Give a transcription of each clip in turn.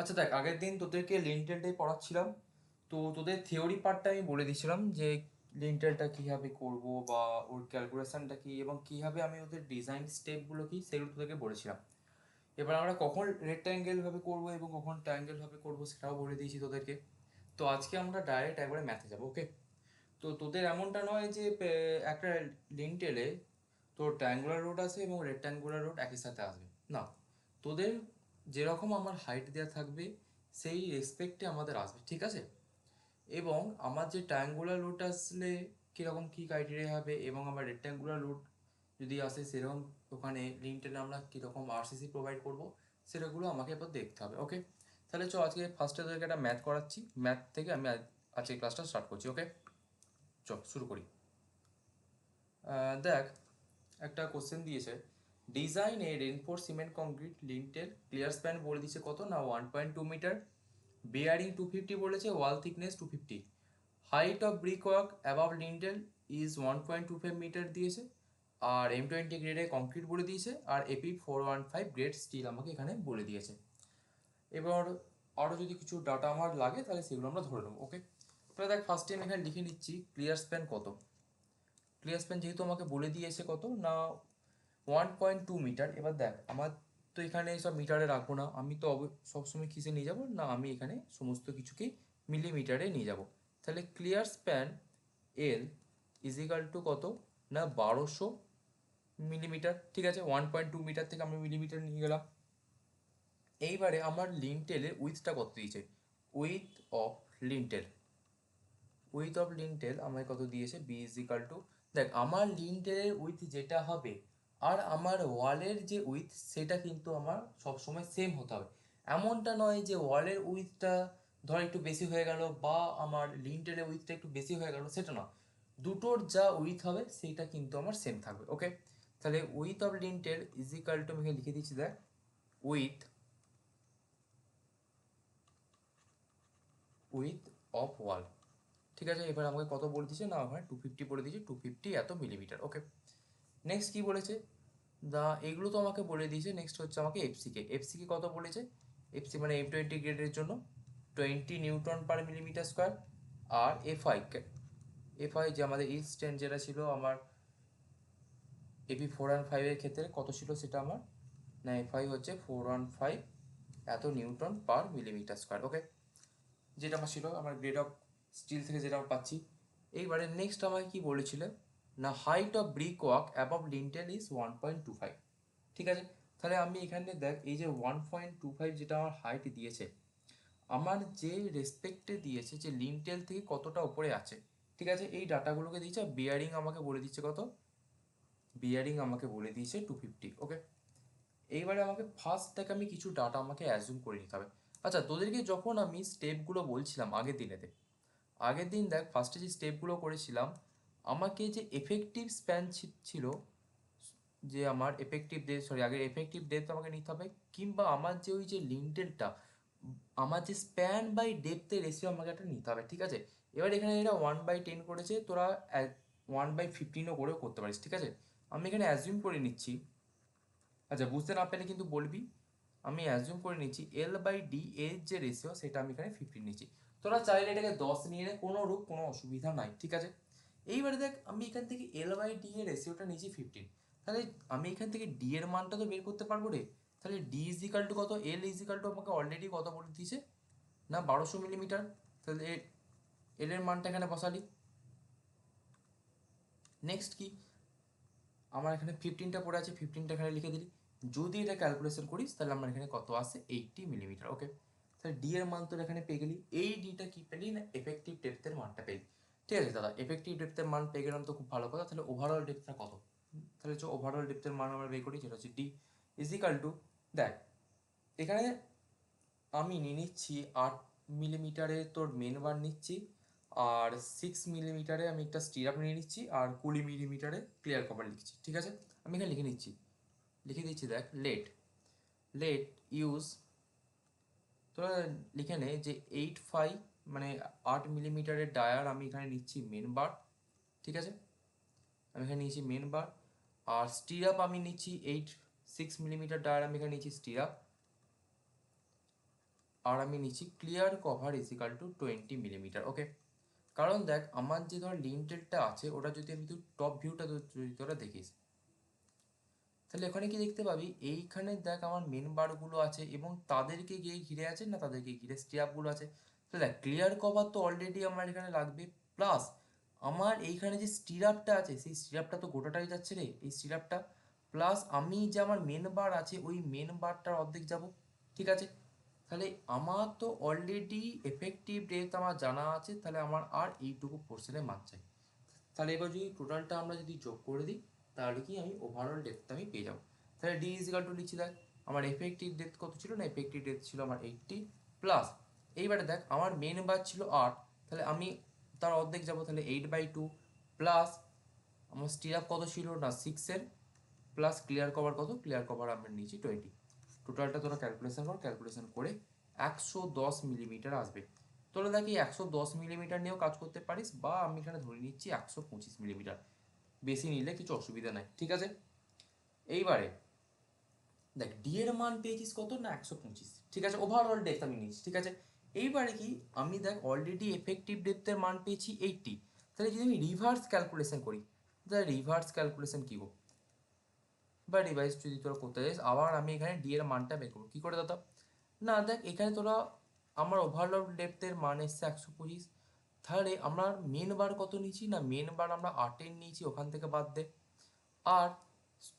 আচ্ছা দেখ, আগের দিন তোদেরকে লিন্টেলটাই পড়াচ্ছিলাম। তো তোদের থিওরি পার্টটা আমি বলে দিয়েছিলাম যে লিন্টেলটা কীভাবে করব বা ওর ক্যালকুলেশনটা কী এবং কীভাবে আমি ওদের ডিজাইন স্টেপগুলো কী সেগুলো তোদেরকে বলেছিলাম। এবার আমরা কখন রেক্ট্যাঙ্গেল ভাবে করব এবং কখন ট্রায়াঙ্গেল ভাবে করব সেটাও বলে দিয়েছি তোদেরকে। তো আজকে আমরা ডাইরেক্ট একবারে ম্যাথে যাবো, ওকে? তো তোদের এমনটা নয় যে একটা লিন্টেলে তোর ট্রায়াঙ্গুলার রুট আছে এবং রেক্ট্যাঙ্গুলার রুট একই সাথে আসবে না। তোদের যেরকম আমার হাইট দেওয়া থাকবে সেই রেসপেক্টে আমাদের আসবে, ঠিক আছে? এবং আমার যে ট্রায়াঙ্গুলার রুট আসলে কীরকম কী ক্রাইটেরিয়া হবে এবং আমার রেক্ট্যাঙ্গুলার রুট যদি আসে সেরকম ওখানে লিঙ্কটেনে আমরা কীরকম আরসিসি প্রোভাইড করব সেটাগুলো আমাকে এবার দেখতে হবে, ওকে? তাহলে আজকে ফার্স্টে তোদেরকে একটা ম্যাথ করাচ্ছি। ম্যাথ থেকে আমি আজকে ক্লাসটা স্টার্ট করছি, ওকে? শুরু করি। দেখ, একটা কোশ্চেন দিয়েছে, design a reinforced cement concrete lintel clear span বলে দিচ্ছে কত না 1.2 মিটার, বেয়ারিং 250 বলেছে, wall thickness 250, height of brick work above lintel is 1.25 metre দিয়েছে, আর M20 গ্রেডে কংক্রিট বলে দিয়েছে, আর AP415 গ্রেড স্টিল আমাকে এখানে বলে দিয়েছে। এবার আরও যদি কিছু ডাটা আমার লাগে তাহলে সেগুলো আমরা ধরে নেবো, ওকে? তাহলে দেখ, ফার্স্টে আমি এখানে লিখে নিচ্ছি ক্লিয়ার স্প্যান কত। ক্লিয়ার স্প্যান যেহেতু আমাকে বলে দিয়েছে কত না 1.2 মিটার। এবার দেখ, আমার তো এখানে সব মিটারে রাখবো না, আমি তো সবসময় কিসে নিয়ে যাবো না, আমি এখানে সমস্ত কিছুকেই মিলিমিটারে নিয়ে যাব। তাহলে ক্লিয়ার স্প্যান এল ইজিক্যাল টু কত না 1200 মিলিমিটার, ঠিক আছে? 1.2 মিটার থেকে আমি মিলিমিটার নিয়ে গেলাম। এইবারে আমার লিন্টেলের উইথটা কত দিয়েছে, with of lintel, with of lintel আমায় কত দিয়েছে, বি ইজিক্যাল টু, দেখ আমার লিন্টেলের উইথ যেটা হবে আর আমার ওয়ালের যে উইথ সেটা কিন্তু আমার সবসময় সেম হতে হবে। এমনটা নয় যে ওয়ালের উইথটা ধর একটু বেশি হয়ে গেল বা আমার লিন্টেলের উইথটা একটু বেশি হয়ে গেল, সেটা না। দুটোর যা উইথ হবে সেইটা কিন্তু আমার সেম থাকবে, ওকে? তাহলে width of lintel is equal to আমি লিখে দিচ্ছি, দেখ, উইথ উইথ অফ ওয়াল, ঠিক আছে? এবার আমাকে কত বলে দিচ্ছে না, ওখানে 250 বলে দিয়েছে, 250 এত মিলিমিটার, ওকে? নেক্সট কী বলেছে, এগুলো তো আমাকে বলে দিয়েছে। নেক্সট হচ্ছে আমাকে এফসিকে কত বলেছে, এফসি মানে M20 গ্রেডের জন্য 20 নিউটন/মিলিমিটার স্কোয়ার। আর এফআই যে আমাদের ইস্ট স্ট্যান্ড যেটা ছিল আমার AP415 ক্ষেত্রে কত ছিল সেটা আমার, না এফআই হচ্ছে 415 এত নিউটন/মিলিমিটার স্কোয়ার, ওকে? যেটা আমার ছিল আমার গ্রেড অফ স্টিল থেকে যেটা আমরা পাচ্ছি। এইবারে নেক্সট আমাকে কি বলেছিল না height of brick work above lintel is 1.25, ঠিক আছে? তাহলে আমি এখানে দেখ, এই যে 1.25 যেটা আমার হাইট দিয়েছে, আমার যে রেসপেক্টে দিয়েছে যে লিন্টেল থেকে কতটা উপরে আছে, ঠিক আছে? এই ডাটাগুলোকে দিয়েছে। বিয়ারিং আমাকে বলে দিচ্ছে কত, বিয়ারিং আমাকে বলে দিয়েছে 250, ওকে? এইবারে আমাকে ফার্স্ট থেকে আমি কিছু ডাটা আমাকে অ্যাজুম করে নিতে হবে। আচ্ছা, তোদেরকে যখন আমি স্টেপগুলো বলছিলাম আগের দিন দেখ, ফার্স্টে যে স্টেপগুলো করেছিলাম, আমাকে যে এফেক্টিভ স্প্যান ছিল, যে আমার এফেক্টিভ ডেপথ, সরি, আগে এফেক্টিভ ডেপথ আমাকে নিতে হবে, কিংবা আমার যে ওই যে লিন্টেলটা, আমার যে স্প্যান বাই ডেপথের রেশিও আমাকে একটা নিতে হবে, ঠিক আছে? এবার এখানে এটা 1/10 করেছে, তোরা 1/15ও করেও করতে পারিস, ঠিক আছে? আমি এখানে অ্যাজিউম করে নিচ্ছি, আচ্ছা বুঝতে না পেলে কিন্তু বলবি। আমি অ্যাজিউম করে নিচ্ছি L/D এর যে রেশিও সেটা আমি এখানে 15 নিচ্ছি। তোরা চাইলে এটাকে 10 নিয়ে নে, কোনো অসুবিধা নাই, ঠিক আছে? এইবারে দেখ, আমি এখান থেকে L/D এর রেশিওটা নিয়েছি 15। তাহলে আমি এখান থেকে ডি এর মানটা তো বের করতে পারবো রে। তাহলে ডি ইজিক্যাল টু কত, এল ইজিক্যাল টু আমাকে অলরেডি কত বলে দিয়েছে না 1200 মিলিমিটার। তাহলে এল এর মানটা এখানে বসালি। নেক্সট কি, আমার এখানে 15টা পড়ে আছে, 15টা এখানে লিখে দিলি। যদি এটা ক্যালকুলেশন করিস তাহলে আমার এখানে কত আসে, 80 মিলিমিটার, ওকে? তাহলে ডি এর মান তোর এখানে পেয়ে গেলি। এই ডিটা কি পেলি না এফেক্টিভ ডেপথের মানটা পেলি, ঠিক আছে দাদা? এফেক্টিভ ডেপথের মান পেয়ে গেলাম তো খুব ভালো কথা। তাহলে ওভারঅল ডেপথটা কত, তাহলে ওভারঅল ডেপথের মান আমরা বের করি, যেটা হচ্ছে ডি ইজিক্যাল টু, দেখ এখানে আমি নিয়ে নিচ্ছি 8 মিলিমিটারে তোর মেন বার নিচ্ছি, আর 6 মিলিমিটারে আমি একটা স্টিরাপ নিয়ে নিচ্ছি, আর 20 মিলিমিটারে ক্লিয়ার কভার লিখছি, ঠিক আছে? আমি এখানে লিখে দিচ্ছি, দেখ, লেট লেট ইউজ, তোরা লিখে নে যে 8/5 মানে 8 মিলিমিটারের ডায়ার আমি এখানে নিচ্ছি মেন বার, ঠিক আছে? আমি এখানে নিয়েছি মেন বার। আর স্টিরাপ আমি নিচ্ছি 6 মিলিমিটার ডায়ার আমি এখানে নিচ্ছি স্টিরাপ। আর আমি নিচ্ছি clear cover equal to 20 millimetre. Okay, কারণ দেখ আমার যে ধর লিন্টেলটা আছে ওটা যদি আমি তুই টপ ভিউটা যদি তোরা দেখিস, তাহলে এখানে কি দেখতে পাবি, এইখানে দেখ আমার মেন বারগুলো আছে এবং তাদেরকে গিয়ে ঘিরে আছে না, তাদেরকে ঘিরে স্ট্যাপগুলো আছে। তো দেখ ক্লিয়ার কভার তো অলরেডি আমার এখানে লাগবে, প্লাস আমার এইখানে যে স্টিরাপটা আছে সেই স্টিরাপটা তো গোটাটাই যাচ্ছে রে, এই স্টিরাপটা প্লাস আমি যে আমার মেন বার আছে ওই মেন বারটার অর্ধেক যাব। ঠিক আছে, তাহলে আমার তো অলরেডি এফেক্টিভ ডেপথ আমার জানা আছে, তাহলে আমার আর এইটুকু পোর্শনের মান চাই। তাহলে এবার যদি টোটালটা আমরা যদি যোগ করে দিই তাহলে কি আমি ওভারঅল ডেপথটা আমি পেয়ে যাবো। তাহলে ডি ইজিক্যাল টু লিখছি দেখ আমার এফেক্টিভ ডেপথ কত ছিল না, এফেক্টিভ ডেপথ ছিল আমার 80 প্লাস এইবারে দেখ আমার মেন বার ছিল 8, তাহলে আমি তার অর্ধেক যাবো, তাহলে 8/2 প্লাস আমার স্টিরাপ কত ছিল না 6-এর প্লাস ক্লিয়ার কভার কত, ক্লিয়ার কভার আমরা নিয়েছি 20। টোটালটা তোরা ক্যালকুলেশন কর, ক্যালকুলেশন করে 110 মিলিমিটার আসবে। তোরা দেখি 110 মিলিমিটার নিয়েও কাজ করতে পারিস, বা আমি এখানে ধরে নিচ্ছি 125 মিলিমিটার, বেশি নিলে কিছু অসুবিধা নাই। ঠিক আছে, এইবারে দেখ ডি এর মান পেয়েছিস কত না 125। ঠিক আছে, ওভারঅল ডেপথ আমি নিয়েছি। ঠিক আছে, এইবারে কি আমি দেখ অলরেডি এফেক্টিভ ডেপথের মান পেয়েছি 80, তাহলে যদি আমি রিভার্স ক্যালকুলেশন করি, তাহলে রিভার্স ক্যালকুলেশন কী হোক বা রিভাইস যদি তোরা করতে চাইস, আবার আমি এখানে ডি এর মানটা বের করবো কী করে দাদা, না দেখ এখানে তোরা আমার ওভারঅল ডেপথের মান এসছে 125, তাহলে আমরা মেন বার কত নিয়েছি না, মেন বার আমরা 8-এর নিয়েছি, ওখান থেকে বাদ দে, আর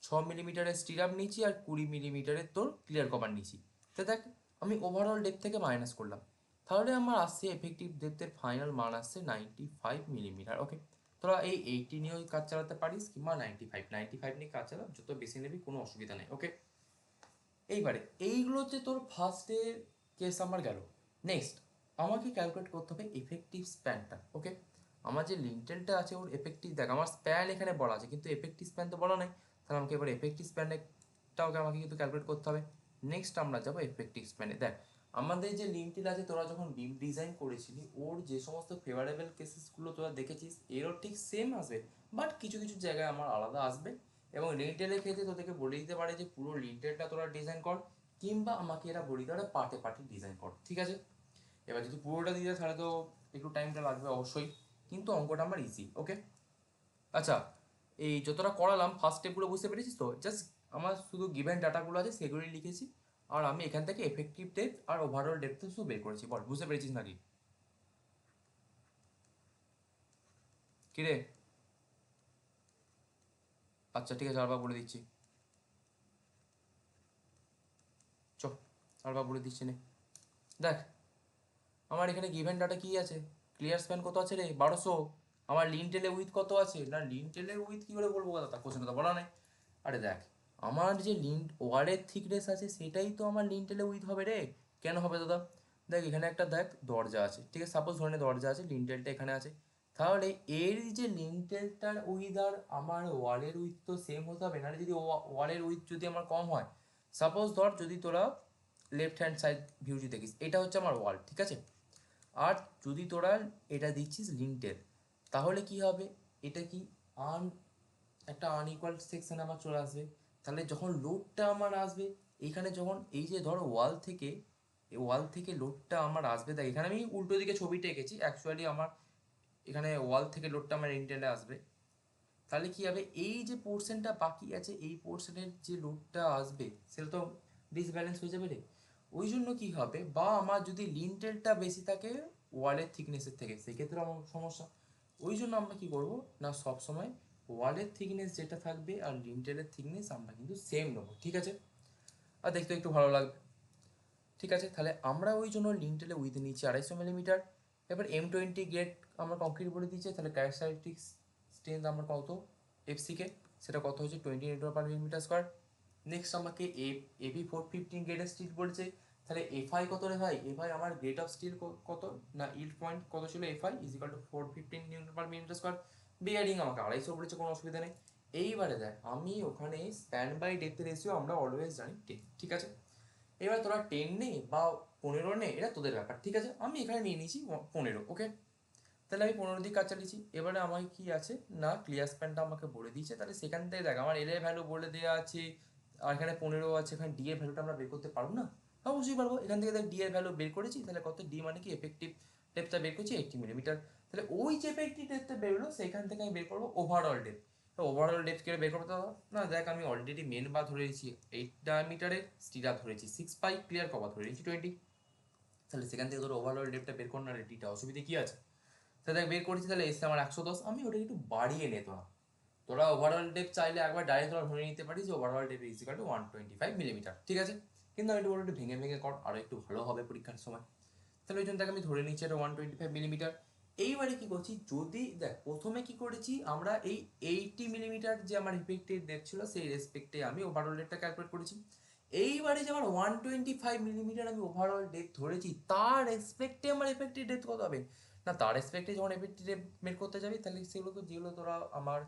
6 মিলিমিটারের স্টিরাপ নিয়েছি আর 20 মিলিমিটারের তোর ক্লিয়ার কভার নিয়েছি। তো দেখ আমি ওভারঅল ডেপথ থেকে মাইনাস করলাম, তাহলে আমার আসছে এফেক্টিভ ডেপথের ফাইনাল মান আসছে 95 মিলিমিটার। ওকে, তোরা এই 80 নিয়েও কাজ চালাতে পারিস কিংবা 95 নিয়ে কাজ চালা, যত বেশি নেবি কোনো অসুবিধা নেই। ওকে, এইবারে এইগুলোতে তোর ফার্স্টে কেস আমার গেল। নেক্সট আমাকে ক্যালকুলেট করতে হবে এফেক্টিভ স্প্যানটা। ওকে, আমার যে লিন্টেলটা আছে ওর এফেক্টিভ দেখ আমার স্প্যান এখানে বলা আছে কিন্তু এফেক্টিভ স্প্যান তো বলা নেই, তাহলে আমাকে এবার এফেক্টিভ স্প্যানটাও আমাকে কিন্তু ক্যালকুলেট করতে হবে। নেক্সট আমরা যাবো এফেক্টিভ স্প্যানে। দেখ আমাদের যে লিঙ্কটিল আছে তোরা যখন বিম ডিজাইন করেছিলি ওর যে সমস্ত ফেভারেবল কেসেসগুলো তোরা দেখেছিস এরও ঠিক সেম আসবে, বাট কিছু কিছু জায়গায় আমার আলাদা আসবে। এবং লিন্টেলের ক্ষেত্রে তোদেরকে বলে দিতে পারে যে পুরো লিন্টেলটা তোরা ডিজাইন কর, কিংবা আমাকে এরা বলে দিতে পারে পার্টে পার্টে ডিজাইন কর। ঠিক আছে, এবার যদি পুরোটা দিয়ে তাহলে তো একটু টাইমটা লাগবে অবশ্যই, কিন্তু অঙ্কটা আমার ইজি। ওকে, আচ্ছা এই যতটা করালাম ফার্স্ট স্টেপগুলো বুঝতে পেরেছিস তো, জাস্ট আমার শুধু গিভেন ডাটাগুলো আছে সেগুলোই লিখেছি, আর আমি এখান থেকে এফেক্টিভ ডেপথ আর ওভারঅল ডেপথ শুধু বের করেছি। বল বুঝতে পেরেছিস নাকি? কিরে, আচ্ছা ঠিক আছে আরেকবার বলে দিচ্ছি, চ আরেকবার বলে দিচ্ছি নে। দেখ আমার এখানে গিভেন ডাটা কি আছে, ক্লিয়ার স্প্যান কত আছে রে 1200, আমার লিনটেলে উইথ কত আছে না, লিনটেলের উইথ কি করে বলবো কথা, কোশ্চেনটা তো বলা নাই। আরে দেখ আমার যে লিন্ট ওয়ারের থিকনেস আছে সেটাই তো আমার লিনটেলে উইথ হবে রে। কেন হবে দাদা, দেখ এখানে একটা দেখ দরজা আছে, ঠিক আছে সাপোজ ধরে নে দরজা আছে, লিনটেলটা এখানে আছে, তাহলে এর যে লিনটেলটার উইথ আর আমার ওয়ালের উইথ তো সেম হতে হবে, নাহলে যদি ওয়ালের উইথ যদি আমার কম হয়, সাপোজ ধর যদি তোরা লেফট হ্যান্ড সাইড ভিউ যদি দেখিস এটা হচ্ছে আমার ওয়াল, ঠিক আছে, আর যদি তোরা এটা দিচ্ছিস লিঙ্কটের, তাহলে কি হবে, এটা কি আন একটা আনইকুয়াল সেকশন আমার চলে আসবে। তাহলে যখন লোডটা আমার আসবে এইখানে, যখন এই যে ধরো ওয়াল থেকে লোডটা আমার আসবে, তাই এখানে আমি উল্টো দিকে ছবিটা এঁকেছি, অ্যাকচুয়ালি আমার এখানে ওয়াল থেকে লোডটা আমার ইন্টেলে আসবে, তাহলে কি হবে এই যে পোর্শনটা বাকি আছে এই পোর্শনের যে লোডটা আসবে সেটা তো ডিসব্যালেন্স হয়ে যাবে রে। ওই জন্য কি হবে, বা আমার যদি লিনটেলটা বেশি থাকে ওয়ালের থিকনেসের থেকে সেক্ষেত্রে আমার সমস্যা। ওই জন্য আমরা কি করব না, সবসময় ওয়ালের থিকনেস যেটা থাকবে আর লিনটেলের থিকনেস আমরা কিন্তু সেম নেবো। ঠিক আছে, আর দেখতে একটু ভালো লাগবে। ঠিক আছে, তাহলে আমরা ওই জন্য লিনটেলে উইথ নিচ্ছি 250 মিলিমিটার। এবার M20 গ্রেড আমরা কংক্রিট বলে দিচ্ছি, তাহলে ক্যারেক্টারিস্টিক্স স্ট্রেংথ আমার কত এফসিকে, সেটা কত হচ্ছে 20 নিউটন/মিলিমিটার স্কোয়ার। নেক্সট আমাকে AP415 গ্রেডের স্টিল বলছে, তাহলে এফআই কত রে ভাই, এফআই আমার গ্রেড অফ স্টিল কত না, ইল্ড পয়েন্ট কত ছিল FI equal to 415 newton millimetre square. Bearing আমাকে 250 বলেছে, কোনো অসুবিধা নেই। এইবারে দেখ আমি ওখানে স্প্যান বাই ডেপথ রেশিও আমরা অলওয়েজ জানি 10, ঠিক আছে, এবার তোরা 10 নে বা 15 নে এটা তোদের ব্যাপার। ঠিক আছে, আমি এখানে নিয়ে নিয়েছি 15। ওকে, তাহলে আমি 15 দিয়ে কাজ চালিয়েছি। এবারে আমার কি আছে না, ক্লিয়ার স্প্যানটা আমাকে বলে দিয়েছে, তাহলে সেখান থেকে দেখ আমার এল এর ভ্যালু বলে দেওয়া আছে, আর এখানে 15 আছে, এখানে ডি এর ভ্যালুটা আমরা বের করতে পারবো না, অবশ্যই পারবো। এখান থেকে দেখ ডি এর ভ্যালু বের করেছি, তাহলে কত, ডি মানে কি এফেক্টিভ ডেপথটা বের করছি 80 মিলিমিটার। তাহলে ওই যে এফেক্টিভ ডেপথটা বেরোলো সেখান থেকে আমি বের করবো ওভারঅল ডেপথ। তো ওভারঅল ডেপথ কে বের করতে হবে না, দেখ আমি অলরেডি মেন বার ধরে নিয়েছি 8 ডায়ামিটারে, স্টিরাপ ধরেছি 6 পাই, ক্লিয়ার কভার ধরে নিয়েছি 20। তাহলে সেখান থেকে তোর ওভারঅল ডেপথটা বের কর না রে, ডিটা অসুবিধা কি আছে? তাহলে দেখ বের করেছি, তাহলে এসে আমার 110, আমি ওটা একটু বাড়িয়ে নে তোরা। তোরা ওভারঅল ডেপ চাইলে একবার ডাইরেক্ট তোরা ধরে নিতে পারিস যে overall depth is equal to 125 millimetre, ঠিক আছে? কিন্তু আমি একটু ভেঙে ভেঙে কর, আরও একটু ভালো হবে পরীক্ষার সময়। তাহলে ওই জন্য তাকে আমি ধরে নিচ্ছি এটা 125 মিলিমিটার। এইবারে কি করছি, যদি দেখ প্রথমে কি করেছি আমরা, এই 80 মিলিমিটার যে আমার ইফেক্টিভ ডেপথ ছিল সেই রেসপেক্টে আমি ওভারঅল ডেপথটা ক্যালকুলেট করেছি। এইবারে যে আমার 125 মিলিমিটার আমি ওভারঅল ডেপথ ধরেছি, তার রেসপেক্টে আমার ইফেক্টিভ ডেপথ কত হবে? না, তার রেসপেক্টে যখন ইফেক্টিভ ডেপথ বের করতে যাবি, তাহলে সেগুলো তো যেগুলো তোরা আমার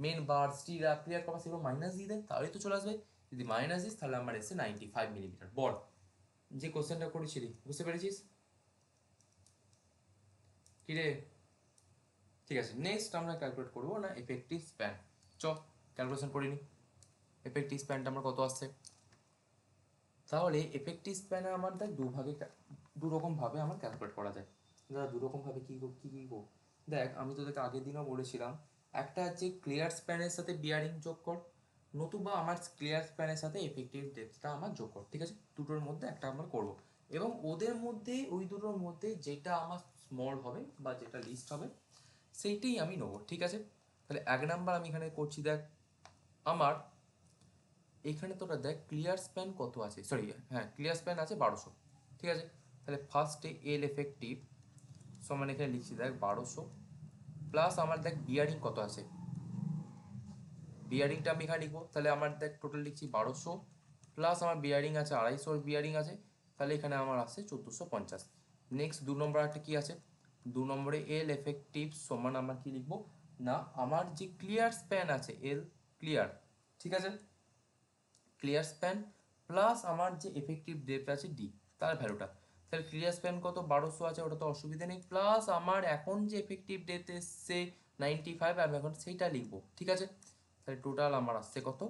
মেন বার স্টিরা ক্লিয়ার করা সেগুলো মাইনাস দিয়ে দেয়, তাহলেই তো চলে আসবে। যদি মাইনাস দিস তাহলে আমার এসে 95 মিলিমিটার। বল, যে কোশ্চেনটা করেছিলি বুঝতে পেরেছিস কি রে? ঠিক আছে, নেক্সট আমরা ক্যালকুলেট করবো না এফেক্টিভ স্প্যান। চ ক্যালকুলেশন করে নিই এফেক্টিভ স্প্যানটা আমার কত আসছে। তাহলে এফেক্টিভ স্প্যানে আমার দেখ দু রকম ভাবে আমার ক্যালকুলেট করা যায়। দাদা দু রকম ভাবে কি কি কি গো? দেখ আমি তোদেরকে আগের দিনও বলেছিলাম, একটা হচ্ছে ক্লিয়ার স্প্যানের সাথে বিয়ারিং যোগ কর, নতুবা আমার ক্লিয়ার স্প্যানের সাথে এফেক্টিভ ডেপথটা আমার যোগ কর, ঠিক আছে? দুটোর মধ্যে একটা আমরা করব, এবং ওদের মধ্যে ওই দুটোর মধ্যে যেটা আমার স্মল হবে বা যেটা লিস্ট হবে সেইটাই আমি নেবো, ঠিক আছে? তাহলে 1 নাম্বার আমি এখানে করছি, দেখ আমার এখানে তোরা দেখ ক্লিয়ার স্প্যান কত আছে, সরি হ্যাঁ ক্লিয়ার স্প্যান আছে 1200, ঠিক আছে? তাহলে ফার্স্টে এল এফেক্টিভ সমান এখানে লিখছি দেখ 1200, প্লাস আমার দেখ বিয়ারিং কত আছে, বিয়ারিংটা আমি এখানে লিখবো, তাহলে আমার দেখ টোটাল লিখছি 1200, প্লাস আমার বিয়ারিং আছে 250 বিয়ারিং আছে, তাহলে এখানে আমার আসছে 1450। নেক্সট 2 নম্বর একটা কি আছে, 2 নম্বরে এল এফেক্টিভ সমান আমার কি লিখবো, না আমার যে ক্লিয়ার স্প্যান আছে এল ক্লিয়ার, ঠিক আছে? ক্লিয়ার স্প্যান প্লাস আমার যে এফেক্টিভ ডেপথ আছে ডি, তার ভ্যালুটা। তাহলে ক্লিয়ার স্প্যান কত 1200 আছে, ওটা তো অসুবিধা নেই, প্লাস আমার এখন যে এফেক্টিভ ডেপথ এসছে 95, আমি এখন সেইটা লিখবো, ঠিক আছে? তাহলে টোটাল আমার আসছে কত,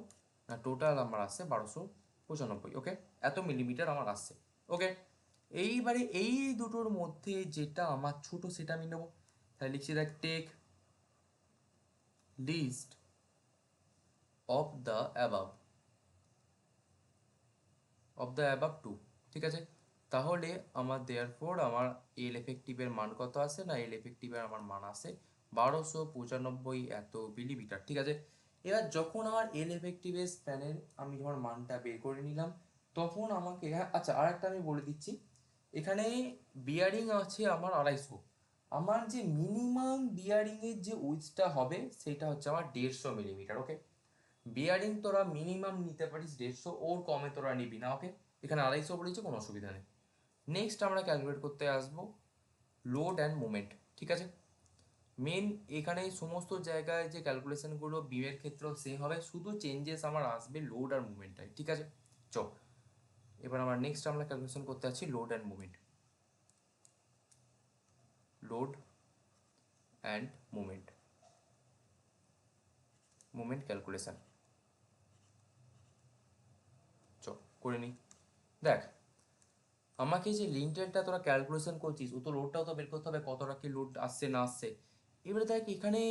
না টোটাল আমার আসছে 1295, ওকে? এত মিলিমিটার আমার আসছে, ওকে? এইবারে এই দুটোর মধ্যে যেটা আমার ছোট সেটা আমি নেবো, তাহলে লিখছি দেখ take least of the above, two, ঠিক আছে? তাহলে আমার দেয়ারফোর আমার এল এফেক্টিভের মান কত আসে, না এল এফেক্টিভের আমার মান আসে 1295 এত মিলিমিটার, ঠিক আছে? এবার যখন আমার এল এফেক্টিভের স্প্যানের আমি যখন মানটা বের করে নিলাম, তখন আমাকে আচ্ছা আর একটা আমি বলে দিচ্ছি, এখানে বিয়ারিং আছে আমার 250, আমার যে মিনিমাম বিয়ারিং এর যে উইথটা হবে সেটা হচ্ছে আমার 150 মিলিমিটার, ওকে? বিয়ারিং তোরা মিনিমাম নিতে পারিস 150, ওর কমে তোরা নিবি না, ওকে? এখানে 250 বলেছে, কোনো অসুবিধা নেই। নেক্সট আমরা ক্যালকুলেট করতে আসবো লোড অ্যান্ড মুভমেন্ট, ঠিক আছে? মেন এখানে সমস্ত জায়গায় যে ক্যালকুলেশনগুলো বিমের ক্ষেত্রেও সেম হবে, শুধু চেঞ্জেস আমার আসবে লোড আর মুভমেন্টটাই, ঠিক আছে? চ এবার আমার নেক্সট আমরা ক্যালকুলেশন করতে যাচ্ছি load and movement, load and movement, movement calculation. চ করে নিই। দেখ আমাকে যে লিঙ্কটা তোরা ক্যালকুলেশন করছিস, ও তো লোডটাও তো বের করতে হবে, কতটা কি লোড আসছে না আসছে। এবারে দেখ এখানে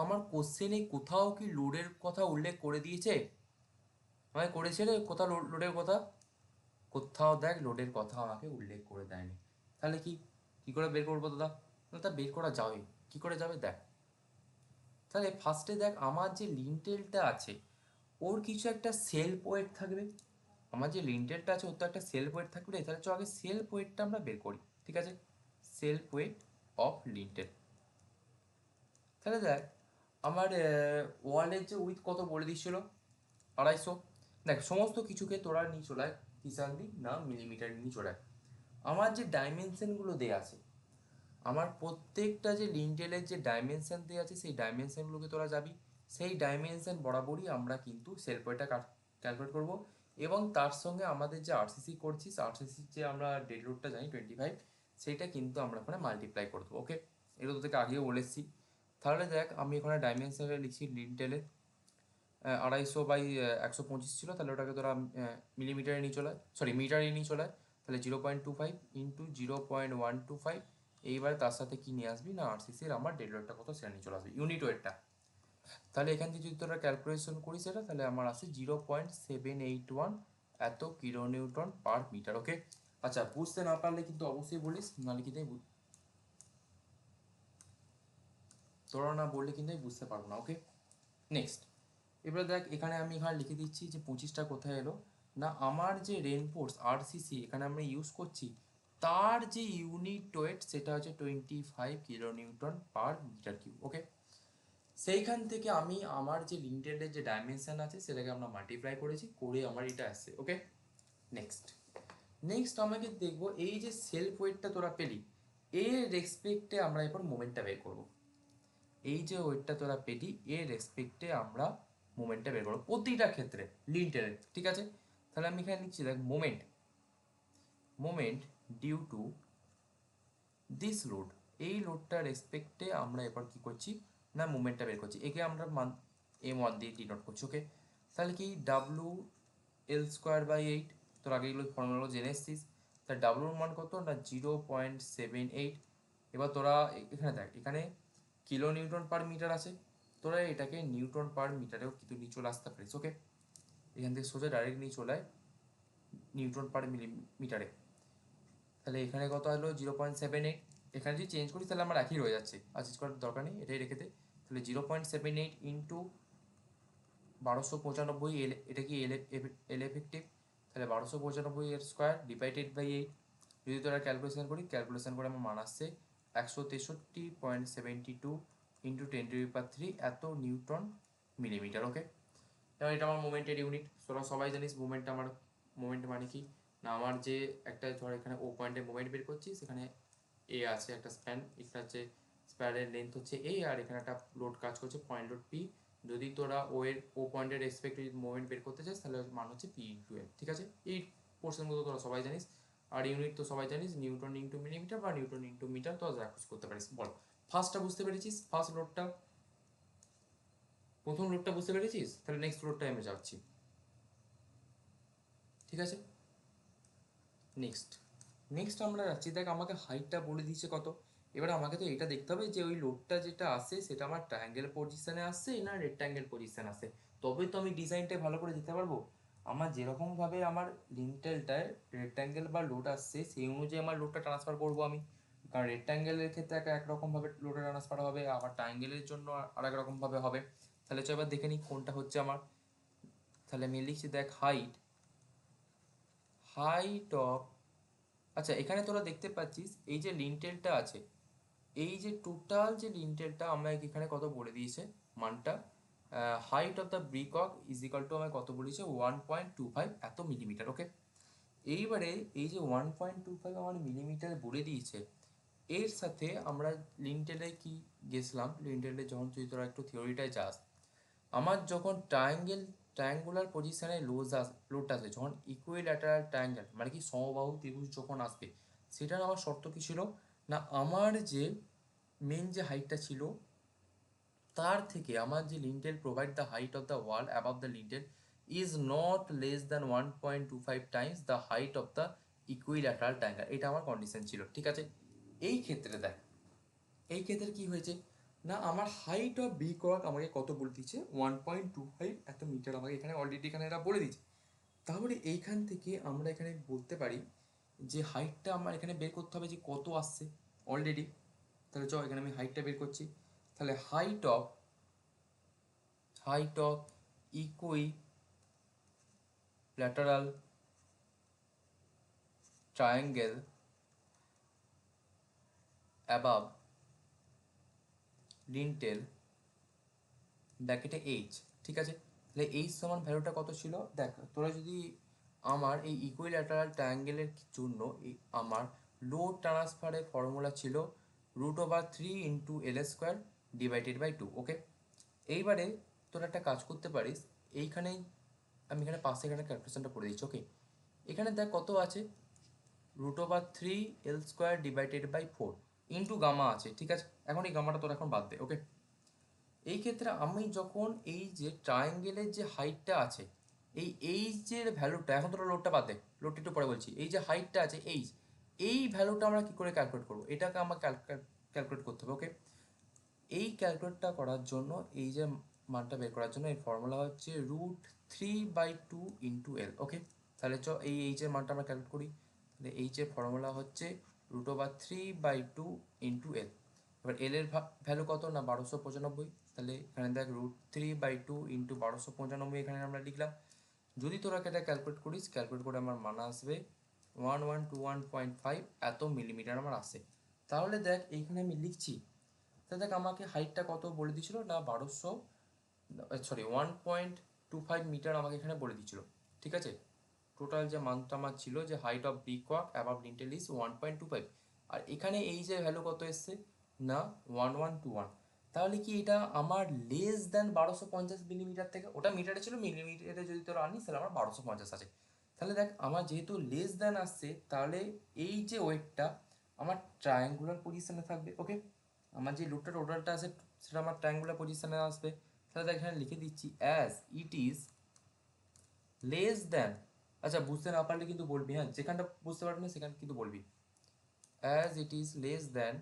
আমার কোশ্চেনে কোথাও কি লোডের কথা উল্লেখ করে দিয়েছে, আমাকে করেছে রে কোথাও লোডের কথা? কোথাও দেখ লোডের কথা আমাকে উল্লেখ করে দেয়নি। তাহলে কি কি করে বের করবো দাদা? না তা বের করা যাবে, কি করে যাবে দেখ। তাহলে ফার্স্টে দেখ আমার যে লিন্টেলটা আছে ওর কিছু একটা সেলফ ওয়েট থাকবে, আমার যে লিন্টেলটা আছে ওর তো একটা সেলফ ওয়েট থাকবে, তাহলে চ আগে সেলফ ওয়েটটা আমরা বের করি, ঠিক আছে? Self weight of lintel. তাহলে দেখ আমার ওয়ালের যে উইথ কত বলে দিচ্ছিল 250, দেখ সমস্ত কিছুকে তোরা নিয়ে চলে আয়, হিসাব দিই না মিলিমিটার নিয়ে চলে আয়। আমার যে ডাইমেনশনগুলো দেওয়া আছে, আমার প্রত্যেকটা যে লিন্টেলের যে ডাইমেনশন দেওয়া আছে সেই ডাইমেনশনগুলোকে তোরা যাবি, সেই ডাইমেনশন বরাবরই আমরা কিন্তু সেলফ ওয়েটটা ক্যালকুলেট করব, এবং তার সঙ্গে আমাদের যে আরসিসি করছিস, আরসিসির যে আমরা ডেড লোডটা জানি 25, সেইটা কিন্তু আমরা ওখানে মাল্টিপ্লাই করে দেবো, ওকে? এগুলো তোদেরকে আগেও বলে এসেছি। তাহলে দেখ আমি এখানে ডাইমেনশনে লিখছি লিন্টেলে 250 বাই 125 ছিল, তাহলে ওটাকে তোরা মিলিমিটারে নিয়ে চলে, সরি মিটারে নিয়ে চলে, তাহলে 0.25 ইন্টু 0.125, এইবার তার সাথে কি নিয়ে আসবি না আরসিসির আমার ডেড ওয়েটটা কত সেটা নিয়ে চলে আসবি, ইউনিট ওয়েটটা। তাহলে এখান থেকে যদি তোরা ক্যালকুলেশন করিস সেটা, তাহলে আমার আসে 0.781 এত কিলো নিউটন পার মিটার। ওকে, আচ্ছা বুঝতে না পারলে কিন্তু অবশ্যই বলিস, নাহলে কিন্তু তোরা না বললে কিন্তু আমি বুঝতে পারবো না। ওকে, নেক্সট। এবার দেখ এখানে আমি এখানে লিখে দিচ্ছি যে 25টা কোথায় এলো, না আমার যে রেনফোর্স আরসিসি এখানে আমরা ইউজ করছি, তার যে ইউনিট ওয়েট সেটা হচ্ছে 25 kilo newton per metre cube. Okay, সেইখান থেকে আমি আমার যে লিন্টেলের যে ডাইমেনশন আছে সেটাকে আমরা মাল্টিপ্লাই করেছি, করে আমার এটা আসছে। ওকে, নেক্সট। নেক্সট আমাকে দেখবো এই যে সেলফ ওয়েটটা তোরা পেলি, এর রেসপেক্টে আমরা এরপর মোমেন্টটা বের করবো। এই যে ওয়েটটা তোরা পেলি এর রেসপেক্টে আমরা মোমেন্টটা বের করবো প্রতিটা ক্ষেত্রে লিন্টেলের, ঠিক আছে। তাহলে আমি এখানে লিখছি দেখ moment, moment due to this load, এই লোডটার রেসপেক্টে আমরা এরপর কি করছি না মোমেন্টটা বের করছি, একে আমরা m1 দিয়ে ডিনোট করছি। ওকে, তাহলে কি ডাব্লু এল স্কোয়ার বাই 8, তোর আগে এগুলো ফর্মুলাগুলো জেনে এসছিস। তাহলে ডাব্লুর মান কত না 0.78। এবার তোরা এখানে দেখ এখানে কিলো নিউটন পার মিটার আছে, তোরা এটাকে নিউটন পার মিটারেও কিন্তু নিয়ে চলে আসতে পারিস। ওকে, এখান থেকে সোজা ডাইরেক্ট নিয়ে চলে আয় নিউটন পার মিলিমিটারে। তাহলে এখানে কত হলো 0.78, এখানে যদি চেঞ্জ করি তাহলে আমার একই রয়ে যাচ্ছে, আর চেঞ্জ করার দরকার নেই, এটাই রেখে দে। তাহলে 0.78 ইন্টু 1295, এটা কি এল এফেক্টিভ, তাহলে 1295 এর স্কোয়ার ডিভাইডেড বাই 8, যদি তোরা ক্যালকুলেশন করি, ক্যালকুলেশন করে আমার মান আসছে 163.72 ইন্টু 10⁻³ এত নিউটন মিলিমিটার। ওকে, এবার এটা আমার মোমেন্টের ইউনিট, তোরা সবাই জানিস মোমেন্ট আমার, মোমেন্ট মানে কি না আমার যে একটা ধর এখানে ও পয়েন্টে মোমেন্ট বের করছি, সেখানে এ আছে একটা স্প্যান, এটা হচ্ছে স্প্যানের লেন্থ হচ্ছে এ, আর এখানে একটা লোড কাজ করছে পয়েন্ট লোড পি। যদি তোরা ও পয়েন্টের রেসপেক্টে যদি মোমেন্ট বের করতে চাস তাহলে মান হচ্ছে পি ইন্টু এম, ঠিক আছে। এই পোর্শনগুলো তোরা সবাই জানিস, আর ইউনিট তো সবাই জানিস নিউটন ইন্টু মিলিমিটার বা নিউটন ইন্টু মিটার, তো যা খুশি করতে পারিস। বল ফার্স্টটা বুঝতে পেরেছিস, ফার্স্ট লোডটা, প্রথম লোডটা বুঝতে পেরেছিস, তাহলে নেক্সট লোডটা আমি যাচ্ছি, ঠিক আছে। নেক্সট, নেক্সট আমরা যাচ্ছি, দেখ আমাকে হাইটটা বলে দিয়েছে কত। এবার আমাকে তো এটা দেখতে হবে যে ওই লোডটা যেটা আসে সেটা আমার ট্রায়াঙ্গেল পজিশনে আসছে না রেক্ট্যাঙ্গেল পজিশন আসে, তবে তো আমি ডিজাইনটা ভালো করে দিতে পারবো। আমার যেরকমভাবে আমার লিন্টেলটায় রেক্ট্যাঙ্গেল বা লোড আসছে সেই অনুযায়ী আমার লোডটা ট্রান্সফার করবো আমি, কারণ রেক্ট্যাঙ্গেলের ক্ষেত্রে একরকমভাবে লোডটা ট্রান্সফার হবে, আবার ট্রায়াঙ্গেলের জন্য আর এক রকমভাবে হবে। তাহলে চল এবার দেখে নিই কোনটা হচ্ছে আমার। তাহলে আমি লিখছি দেখ হাইট, হাইট অফ, আচ্ছা এখানে তোরা দেখতে পাচ্ছিস এই যে লিন্টেলটা আছে, এই যে টোটাল যে লিন্টেলটা আমরা এখানে কত বলে দিয়েছে মানটা, height of the brick is equal to আমায় কত বলেছে 1.25 এত মিলিমিটার। ওকে, এইবারে এই যে 1.25 আমার মিলিমিটার বলে দিয়েছে, এর সাথে আমরা লিন্টেলে কি গেছিলাম, লিন্টেলে যখন তুই তোরা একটু থিওরিটায় যাস, আমার যখন ট্রায়াঙ্গুলার পজিশনে লোডটা আসবে, যখন ইকুইল্যাটারাল ট্রায়াঙ্গেল মানে কি সমবাহু ত্রিভুজ যখন আসবে, সেটার আমার শর্ত কি ছিল না আমার যে মেন যে হাইটটা ছিল তার থেকে আমার যে lintel provide the height of the wall above the lintel is not less than 1.25 Times the height of the equilateral triangle, এটা আমার কন্ডিশন ছিল, ঠিক আছে। এই ক্ষেত্রে দেখ এই ক্ষেত্রে কি হয়েছে না আমার হাইট অফ বি কক আমাকে কত বলে দিচ্ছে 1.25 এত মিটার, আমাকে এখানে অলরেডি এখানে এরা বলে দিচ্ছে। তাহলে এইখান থেকে আমরা এখানে বলতে পারি যে হাইটটা আমার এখানে বের করতে হবে যে কত আসছে অলরেডি। তাহলে চল এখানে আমি হাইটটা বের করছি, তাহলে height of equilateral triangle above lintel ব্র্যাকেটে এইচ, ঠিক আছে। তাহলে এইচ সমান ভ্যালুটা কত ছিল দেখ, তোরা যদি আমার এই ইকুইল্যাটারাল ট্রায়াঙ্গেলের জন্য আমার লোড ট্রান্সফারের ফর্মুলা ছিল √3 into L square divided by 2। Okay, এইবারে তোরা একটা কাজ করতে পারিস, এইখানেই আমি এখানে পাশে এখানে ক্যালকুলেশনটা করে দিচ্ছি। ওকে, এখানে দেখ কত আছে √3 L square divided by 4 into gamma আছে, ঠিক আছে। এখন এই গামাটা তোরা এখন বাদ দে। ওকে, এই ক্ষেত্রে আমি যখন এই যে ট্রায়াঙ্গেলের যে হাইটটা আছে এইচের ভ্যালুটা, এখন তোরা লোডটা বাদ দে, লোডটা একটু পরে বলছি। এই যে হাইটটা আছে এইচ, এই ভ্যালুটা আমরা কি করে ক্যালকুলেট করবো, এটাকে আমার ক্যালকুলেট করতে হবে। ওকে, এই ক্যালকুলেটটা করার জন্য, এই যে মানটা বের করার জন্য, এই ফর্মুলা হচ্ছে √3/2 × L। ওকে, তাহলে এই এইচের মানটা আমরা ক্যালকুলেট করি। তাহলে এইচের ফর্মুলা হচ্ছে √3/2 × L। এবার এল এর ভ্যালু কত না 1295, তাহলে এখানে দেখ √3/2 × 1295 এখানে আমরা লিখলাম। যদি তোরা এটা ক্যালকুলেট করিস, ক্যালকুলেট করে আমার মান আসবে 1121.5 এত মিলিমিটার আমার আসে। তাহলে দেখ এইখানে আমি লিখছি, তাহলে দেখ আমাকে হাইটটা কত বলে দিয়েছিল না 1.25 মিটার আমাকে এখানে বলে দিয়েছিল। ঠিক আছে, টোটাল যে মানটা আমার ছিল যে height of brick work above lintel is 1.25, আর এখানে এই যে ভ্যালু কত এসছে না 1121। তাহলে কি এটা আমার লেস দেন 1250 মিলিমিটার থেকে, ওটা মিটারে ছিল, মিলিমিটারে যদি তোরা আনিস তাহলে আমার 1250 আছে। তাহলে দেখ আমার যেহেতু লেস দেন আসছে, তাহলে এই যে ওয়েটটা আমার ট্রায়াঙ্গুলার পজিশনে থাকবে। ওকে, আমার যে লোডটা টোটালটা আছে সেটা আমার ট্রায়াঙ্গুলার পজিশনে আসবে। তাহলে দেখ এখানে লিখে দিচ্ছি as it is less than, আচ্ছা বুঝতে না পারলে কিন্তু বলবি, হ্যাঁ, যেখানটা বুঝতে পারবি না সেখানে কিন্তু বলবি। As it is less than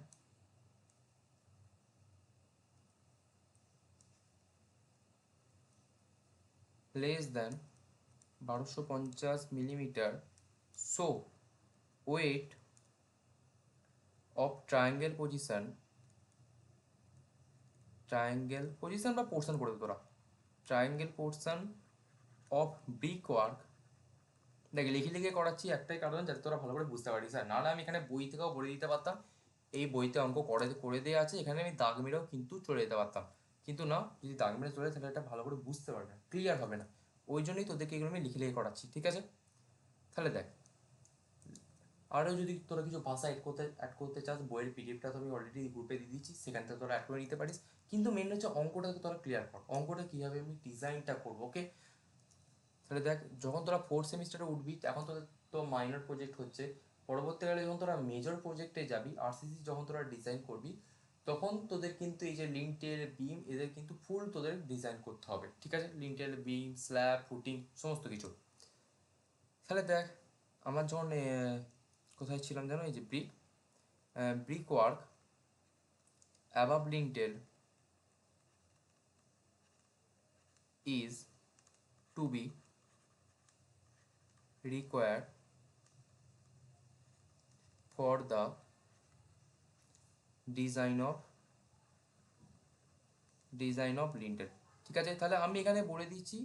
1250 millimetre, so weight of triangle position বা পোর্শন করে তোরা, triangle portion of brick work. দেখ লিখে লিখে করাচ্ছি একটাই কারণ যাতে তোরা ভালো করে বুঝতে পারিস, আর নাহলে আমি এখানে বই থেকেও বলে দিতে পারতাম, এই বইতে অঙ্ক করে করে দেওয়া আছে, এখানে আমি দাগ মেরেও কিন্তু চলে যেতে পারতাম, কিন্তু না, যদি দাগ মেরে চলে তাহলে এটা ভালো করে বুঝতে পারবে না, ক্লিয়ার হবে না। ওই জন্যই তোদেরকে এগুলো আমি লিখে লিখে করাচ্ছি। ঠিক আছে, তাহলে দেখ আরও যদি তোরা কিছু ভাষা অ্যাড করতে চাস, বইয়ের পিডিএফটা তো আমি অলরেডি গ্রুপে দিয়ে দিচ্ছি, সেখান থেকে তোরা অ্যাড করে নিতে পারিস। কিন্তু মেন হচ্ছে অঙ্কটাকে তোরা ক্লিয়ার কর, অঙ্কটা কীভাবে আমি ডিজাইনটা করবো। ওকে, তাহলে দেখ যখন তোরা 4th সেমিস্টারে উঠবি, এখন তোদের তো মাইনর প্রজেক্ট হচ্ছে, পরবর্তীকালে যখন তোরা মেজর প্রজেক্টে যাবি, আরসিসি যখন তোরা ডিজাইন করবি, তখন তোদের কিন্তু এই যে লিন্টেল বিম এদের কিন্তু ফুল তোদের ডিজাইন করতে হবে। ঠিক আছে, লিন্টেল বিম স্ল্যাব ফুটিং সমস্ত কিছু। তাহলে দেখ আমার যখন কোথায় ছিলাম জানো, এই যে brick work above lintel is to be required for the design of lintel। ঠিক আছে, তাহলে আমি এখানে বলে দিচ্ছি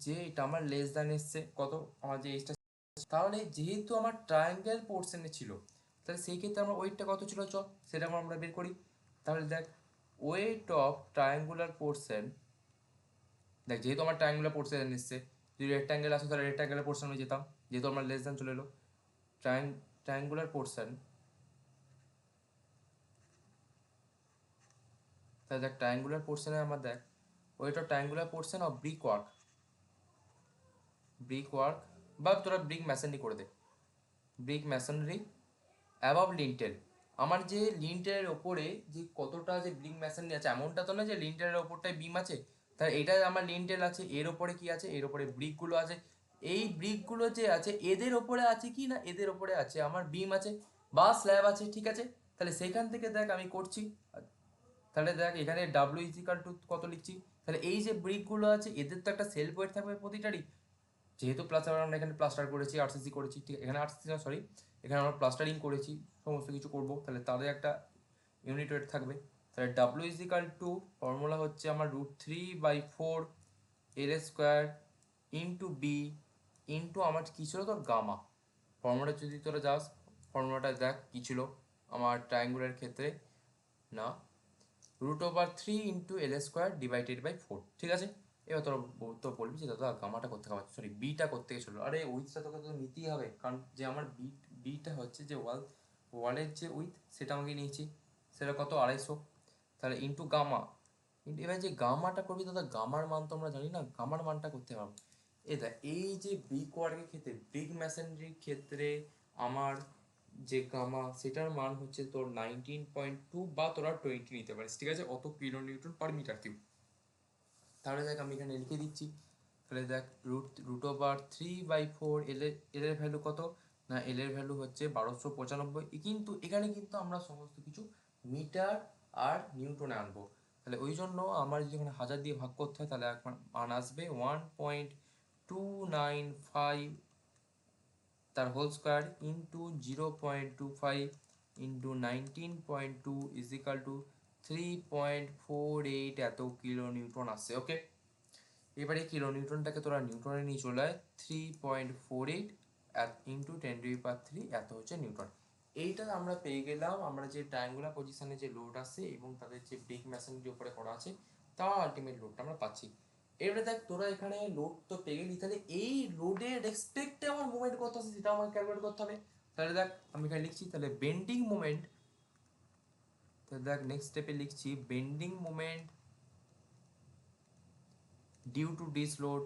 যে এটা আমার লেস দ্যান এসছে কত, আমার যে এসটা, তাহলে যেহেতু আমার ট্রায়াঙ্গেল পোর্শনে ছিল, তাহলে সেই ক্ষেত্রে আমার ওয়েটটা কত ছিল সেটা আমরা বের করি। তাহলে দেখ ওয়েট অফ ট্রায়াঙ্গুলার পোর্শন, দেখ যেহেতু আমার ট্রায়াঙ্গুলার পোর্শন এসছে, যদি রেক্ট্যাঙ্গেল আসে তাহলে রেক্ট্যাঙ্গেলের পোর্শনে যেতাম, যেহেতু আমার লেস দ্যান চলে এলো। ট্রায়াঙ্গুলার পোর্শন, তাহলে দেখ ট্রায়াঙ্গুলার পোর্শনে আমার দেখ weight of triangular portion of brick work বা তোরা ব্রিক ম্যাসনরি করে দে, ব্রিক ম্যাসনরি অ্যাবাভ লিন্টেল। আমার যে লিন্টেলের ওপরে যে কতটা যে ব্রিক ম্যাসনরি আছে, এমনটা তো না যে লিন্টেলের ওপরটায় বিম আছে, তাহলে এটা আমার লিন্টেল আছে, এর ওপরে কি আছে, এর ওপরে ব্রিকগুলো আছে, এই ব্রিকগুলো যে আছে এদের ওপরে আছে কি না, এদের ওপরে আছে আমার বিম আছে বা স্ল্যাব আছে। ঠিক আছে, তাহলে সেইখান থেকে দেখ আমি করছি। তাহলে দেখ এখানে W কত লিখছি, তাহলে এই যে ব্রিকগুলো আছে এদের তো একটা সেলফ ওয়েট থাকবে প্রতিটারই, যেহেতু প্লাস্টার আমরা এখানে প্লাস্টার করেছি, আরসিসি করেছি, ঠিক এখানে আরসিসি না সরি, এখানে আমরা প্লাস্টারিং করেছি, সমস্ত কিছু করব, তাহলে তাদের একটা ইউনিট ওয়েট থাকবে। তাহলে ফর্মুলা হচ্ছে আমার √3/4 L² ইন্টু বি ইন্টু আমার কী ছিল তোর গামা। ফর্মুলাটা যদি তোরা যাস, ফর্মুলাটা দেখ কী ছিল আমার ট্রায়াঙ্গুলার ক্ষেত্রে না √3 × L² / 4। ঠিক আছে, এবার তোর তো বলবি যে দাদা গামাটা করতে হবে, সরি বিটা করতে গেছিলো, আরে উইথটা তোকে তো নিতেই হবে, কারণ যে আমার বিটা হচ্ছে যে ওয়ালের যে উইথ সেটা আমাকে নিয়েছি, সেটা কত 250, তাহলে ইন্টু গামা। এবার যে গামাটা করবি দাদা, গামার মান তো আমরা জানি না, গামার মানটা করতে পারবো। দেখ এই যে ব্রিক ওয়ার্কের ক্ষেত্রে, ব্রিক ম্যাসনরির ক্ষেত্রে আমার যে গামা সেটার মান হচ্ছে তোর 19.2 বা তোরা 20 নিতে পারিস। ঠিক আছে, অত kilo newton per metre cube. তাহলে দেখ আমি এখানে লিখে দিচ্ছি, তাহলে দেখ √3/4 এর ভ্যালু কত, না এল এর ভ্যালু হচ্ছে 1295। কিন্তু এখানে কিন্তু আমরা সমস্ত কিছু মিটার আর নিউটনে আনবো। তাহলে ওই জন্য আমার যদি এখানে 1000 দিয়ে ভাগ করতে হয় তাহলে এখন মান আসবে 1.295 তার whole square into 0.25 into 19.2 is equal to 3.48 এত কিলো নিউটন আসছে। ওকে, এবারে কিলো নিউটনটাকে তোরা নিউটনে নিয়ে চলে আয়। 3.48 ইন্টু 10⁻³ এত হচ্ছে নিউটন। এইটা আমরা পেয়ে গেলাম আমরা যে ট্রায়াঙ্গুলার পজিশনে যে লোড আসছে এবং তাদের যে ব্রিক মেশিনের উপরে করা আছে তার আলটিমেট লোডটা আমরা পাচ্ছি। এবারে দেখ তোরা এখানে লোড তো পেয়ে গেলি, তাহলে এই লোডের রেসপেক্টে আমার মুভমেন্ট কত আছে সেটা আমাকে ক্যালকুলেট করতে হবে। তাহলে দেখ আমি এখানে লিখছি, তাহলে বেন্ডিং মোমেন্ট, তাহলে দেখ নেক্সট স্টেপে লিখছি bending moment due to this load.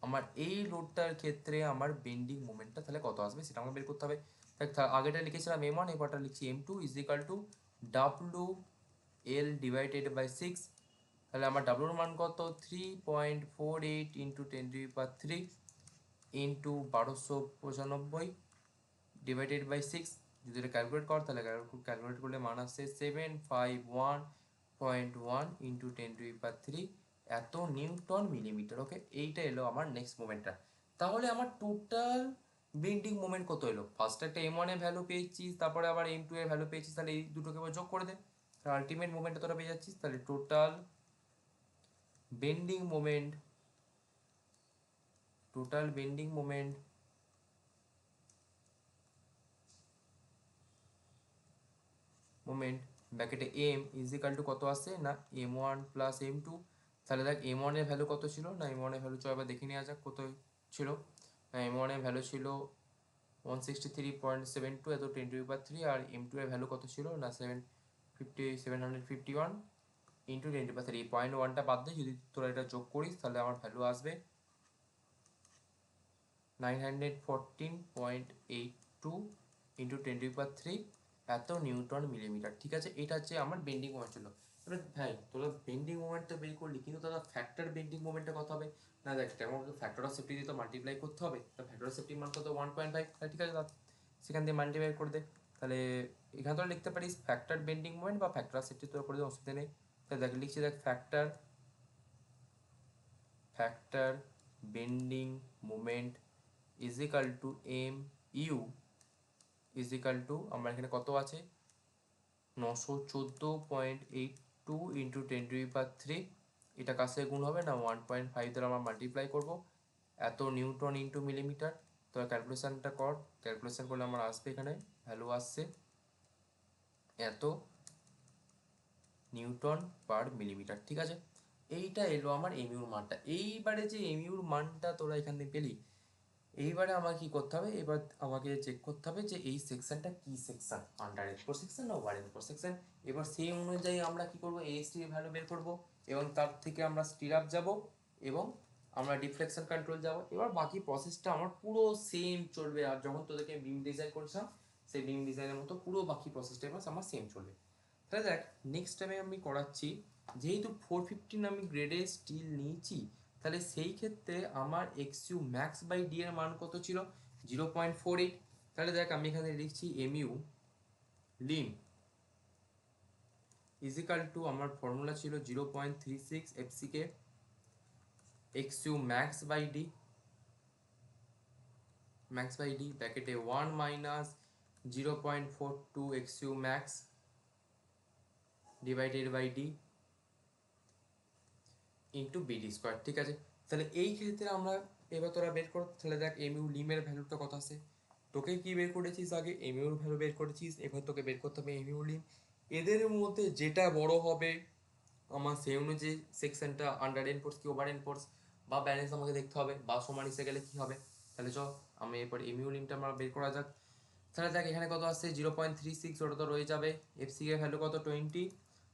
আমার এই লোডটার ক্ষেত্রে আমার বেন্ডিং মোমেন্টটা তাহলে কত আসবে সেটা আমাকে বের করতে হবে। দেখ আগেটা লিখেছিলাম m1, এবারটা লিখছি m2 is equal two WL/6। তাহলে আমার ডাব্লুর মান কত, 3.48 ইন্টু 10⁻³ ইন্টু 1295 /6। যদি এটা ক্যালকুলেট কর তাহলে ক্যালকুলেট করলে মান আসছে 751.1 ইন্টু 10⁻³ এত নিউটন মিলিমিটার। ওকে, এইটা এলো আমার নেক্সট মোমেন্টটা। তাহলে আমার টোটাল বেন্ডিং মোমেন্ট কত এলো, ফার্স্ট একটা m1 এর ভ্যালু পেয়েছিস, তারপরে আবার m2 এর ভ্যালু পেয়েছিস, তাহলে এই দুটোকে আবার যোগ করে দে, তাহলে আলটিমেট মোমেন্টটা তোরা পেয়ে যাচ্ছিস। তাহলে total bending moment, total bending moment ব্র্যাকেটে m ইজ ইকাল টু কত আসছে, না m1 প্লাস m2। তাহলে দেখ m1 এর ভ্যালু কত ছিল, না m1 এর ভ্যালু চল এবার দেখে নেওয়া যাক কত ছিল। না m1 এর ভ্যালু ছিল 163.72 এত 10⁻³ আর m2 এর ভ্যালু কত ছিল, না 751 ইন্টু 10⁻³ 0.1টা বাদ দিয়ে যদি তোরা এটা যোগ করিস তাহলে আমার ভ্যালু আসবে 914.82 ইন্টু 10⁻³ এত নিউটন মিলিমিটার। ঠিক আছে, এটা হচ্ছে আমার বেন্ডিং মোমেন্ট ছিল। এবার ভাই তোরা বেন্ডিং মোমেন্টটা বের করলি, কিন্তু তারা ফ্যাক্টর বেন্ডিং মোমেন্টটা কত হবে, না দেখ তেমন ফ্যাক্টর অফ সেফটি দিয়ে তো মাল্টিপ্লাই করতে হবে। তা ফ্যাক্টর অফ সেফটির মান কত 1.5, ঠিক আছে সেখান দিয়ে মাল্টিপ্লাই করে দে। তাহলে এখানে তোরা লিখতে পারিস ফ্যাক্টর বেন্ডিং মোমেন্ট বা ফ্যাক্টর অফ সেফটি তোরা করে দে, অসুবিধা নেই। তাহলে দেখ লিখছি, দেখ factor bending moment is equal two mu is equal to আমার এখানে কত আছে 914.82 ইন্টু 10⁻³ এটা কার সাথে গুণ হবে, না 1.5 দ্বারা আমরা মাল্টিপ্লাই করবো এত নিউটন ইন্টু মিলিমিটার। তো ক্যালকুলেশনটা কর, ক্যালকুলেশন করলে আমার আসবে এখানে ভ্যালু আসছে এত নিউটন পার মিলিমিটার। ঠিক আছে, এইটা এলো আমার এমইউর মানটা। এইবারে যে এমইউর মানটা তোরা এখান থেকে পেলি, এইবারে আমাকে কি করতে হবে, এবার আমাকে চেক করতে হবে যে এই সেকশনটা কি সেকশন, আন্ডার এক্সপোর্ট সেকশন না ওভার এক্সপোর্ট সেকশন। এবার সেই অনুযায়ী আমরা কি করব, এএসটি এর ভ্যালু বের করব এবং তার থেকে আমরা স্টিরাপ যাব এবং আমরা ডিফ্লেকশন কন্ট্রোল যাব। এবার বাকি প্রসেসটা আমার পুরো সেম চলবে, আর যখন তোদেরকে বিম ডিজাইন করেছিলাম সেই বিম ডিজাইনের মতো পুরো বাকি প্রসেসটা এবার আমার সেম চলবে। তাহলে দেখ নেক্সট টাইমে আমি করাচ্ছি, যেহেতু 415 আমি গ্রেডে স্টিল নিয়েছি, তাহলে সেই ক্ষেত্রে আমার XU ম্যাক্স বাই ডি এর মান কত ছিল 0.48। তাহলে দেখ আমি এখানে লিখছি MU লিম ইজিক্যাল টু আমার ফর্মুলা ছিল 0.36 FCK XU max by D ব্র্যাকেটে 1 minus 0.42 XU max divided by D into BD square. ঠিক আছে, তাহলে এই ক্ষেত্রে আমরা এবার তোরা বের করো। তাহলে দেখ এমইউ লিমের ভ্যালুটা কত আছে, তোকে কি বের করেছিস আগে এমইউর ভ্যালু বের করেছিস, এবার তোকে বের করতে হবে এমইউ লিম। এদের মধ্যে যেটা বড় হবে আমার সেই অনুযায়ী সেকশনটা আন্ডার এনফোর্স কি ওভার এনফোর্স বা ব্যালেন্স আমাকে দেখতে হবে, বা সমান এসে গেলে কি হবে। তাহলে চ আমি এরপর এমইউ লিমটা আমরা বের করা যাক। তাহলে দেখ এখানে কত আসছে 0.36, ওটা তো রয়ে যাবে। এফসি এর ভ্যালু কত 20,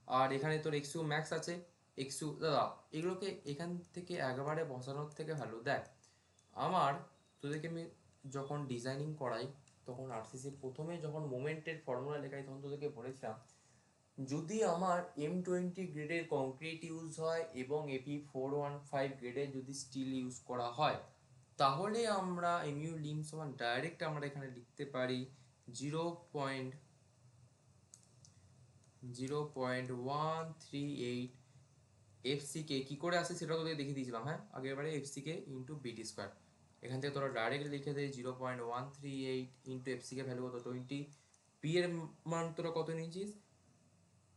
আর এখানে তোর XU ম্যাক্স আছে। XU দাদা এগুলোকে এখান থেকে একবারে বসানোর থেকে ভালো দেখ আমার তোদেরকে আমি যখন ডিজাইনিং করাই তখন আরসিসি প্রথমে যখন মোমেন্টের ফর্মুলা লেখাই তখন তোদেরকে বলেছিলাম যদি আমার M20 গ্রেডের কংক্রিট ইউজ হয় এবং AP415 গ্রেডের যদি স্টিল ইউজ করা হয়, তাহলে আমরা MU লিম সমান ডাইরেক্ট আমরা এখানে লিখতে পারি 0.138 এফসিকে কী করে আসে সেটা তোদের দেখিয়ে দিয়েছিলাম, হ্যাঁ আগের বারে এফসিকে ইন্টু বিটি স্কোয়ার। এখান থেকে তোরা ডাইরেক্ট লিখে দেয় 0.138 ইন্টু এফসিকে ভ্যালু কত 20, পি এর মান তোরা কত নিয়েছিস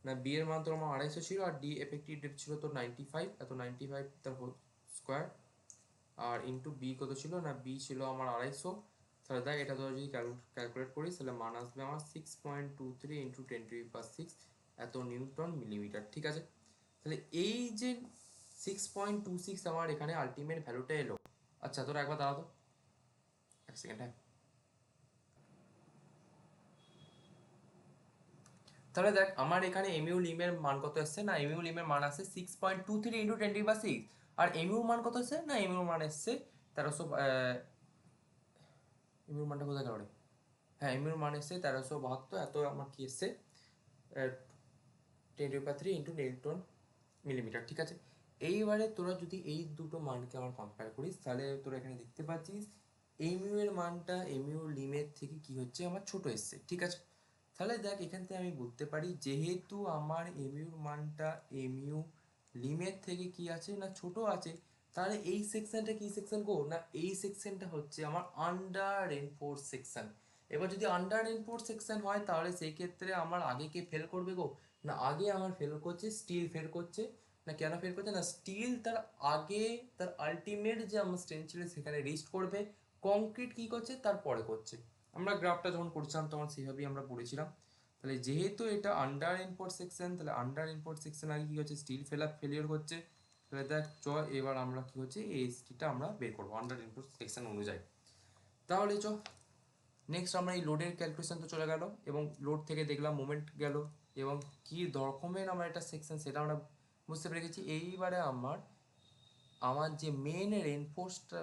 না, বি এর মান তোর আমার 250 ছিল আর ডি এফেক্টিভ ডেপথ ছিল তোর 95, এত 95 তার হোল স্কোয়ার আর ইন্টু বি কত ছিল না, বি ছিল আমার 250। তাহলে দেখ এটা তোরা যদি ক্যালকুলেট করিস তাহলে মান আসবে আমার 6.23 ইন্টু 10⁶ এত নিউটন মিলিমিটার। ঠিক আছে, তাহলে এই যে 6.26 আমার এখানে আলটিমেট ভ্যালুটা এলো। আচ্ছা তোরা একবার দাঁড়াতো, এক সেকেন্ড, হ্যাঁ তাহলে দেখ আমার এখানে এমইউ লিমের মান কত আসছে না, এমইউ লিমের মান আসছে 6.23 ইন্টু 10⁶, আর এমইউ মান কত আসছে না, এমইউ মান এসছে 1300, এমইউ মানটা কোথায় গেল রে, হ্যাঁ এমইউ মান এসছে 1372, এত আমার কি এসছে 10⁻³ ইন্টু নিউটন মিলিমিটার। ঠিক আছে, এইবারে তোরা যদি এই দুটো মানকে আমার কম্পেয়ার করিস তাহলে তোরা এখানে দেখতে পাচ্ছিস এমইউ এর মানটা এমইউ লিমের থেকে কি হচ্ছে আমার ছোট এসছে। ঠিক আছে, তাহলে দেখ এখান থেকে আমি বলতে পারি যেহেতু আমার এমইউর মানটা এমইউ লিমের থেকে কি আছে না ছোট আছে, তাহলে এই সেকশনটা কি সেকশন গো না, এই সেকশনটা হচ্ছে আমার আন্ডার রেনফোর্স সেকশন। এবার যদি আন্ডার রেনফোর্স সেকশন হয় তাহলে সেই ক্ষেত্রে আমার আগে কে ফেল করবে গো না, আগে আমার ফেল করছে স্টিল ফেল করছে না, কেন ফেল করছে না, স্টিল তার আগে তার আলটিমেট যে আমার স্ট্রেংথ ছিল সেখানে রিস্ট করবে, কংক্রিট কি করছে তার পরে করছে। আমরা গ্রাফটা যখন করছিলাম তখন সেইভাবেই আমরা পড়েছিলাম। তাহলে যেহেতু এটা আন্ডার ইম্পোর্ট সেকশন, তাহলে আন্ডার ইম্পোর্ট সেকশন আগে কি হচ্ছে স্টিল ফেলিওর করছে। তাহলে দেখ চ এবার আমরা কি হচ্ছে এই স্টিলটা আমরা বের করবো আন্ডার ইম্পোর্ট সেকশন অনুযায়ী। তাহলে চ নেক্সট আমরা এই লোডের ক্যালকুলেশন তো চলে গেল এবং লোড থেকে দেখলাম মোমেন্ট গেল এবং কী রকমের আমার এটা সেকশন সেটা আমরা বুঝতে পেরে গেছি। এইবারে আমার আমার যে মেন রেনফোর্সটা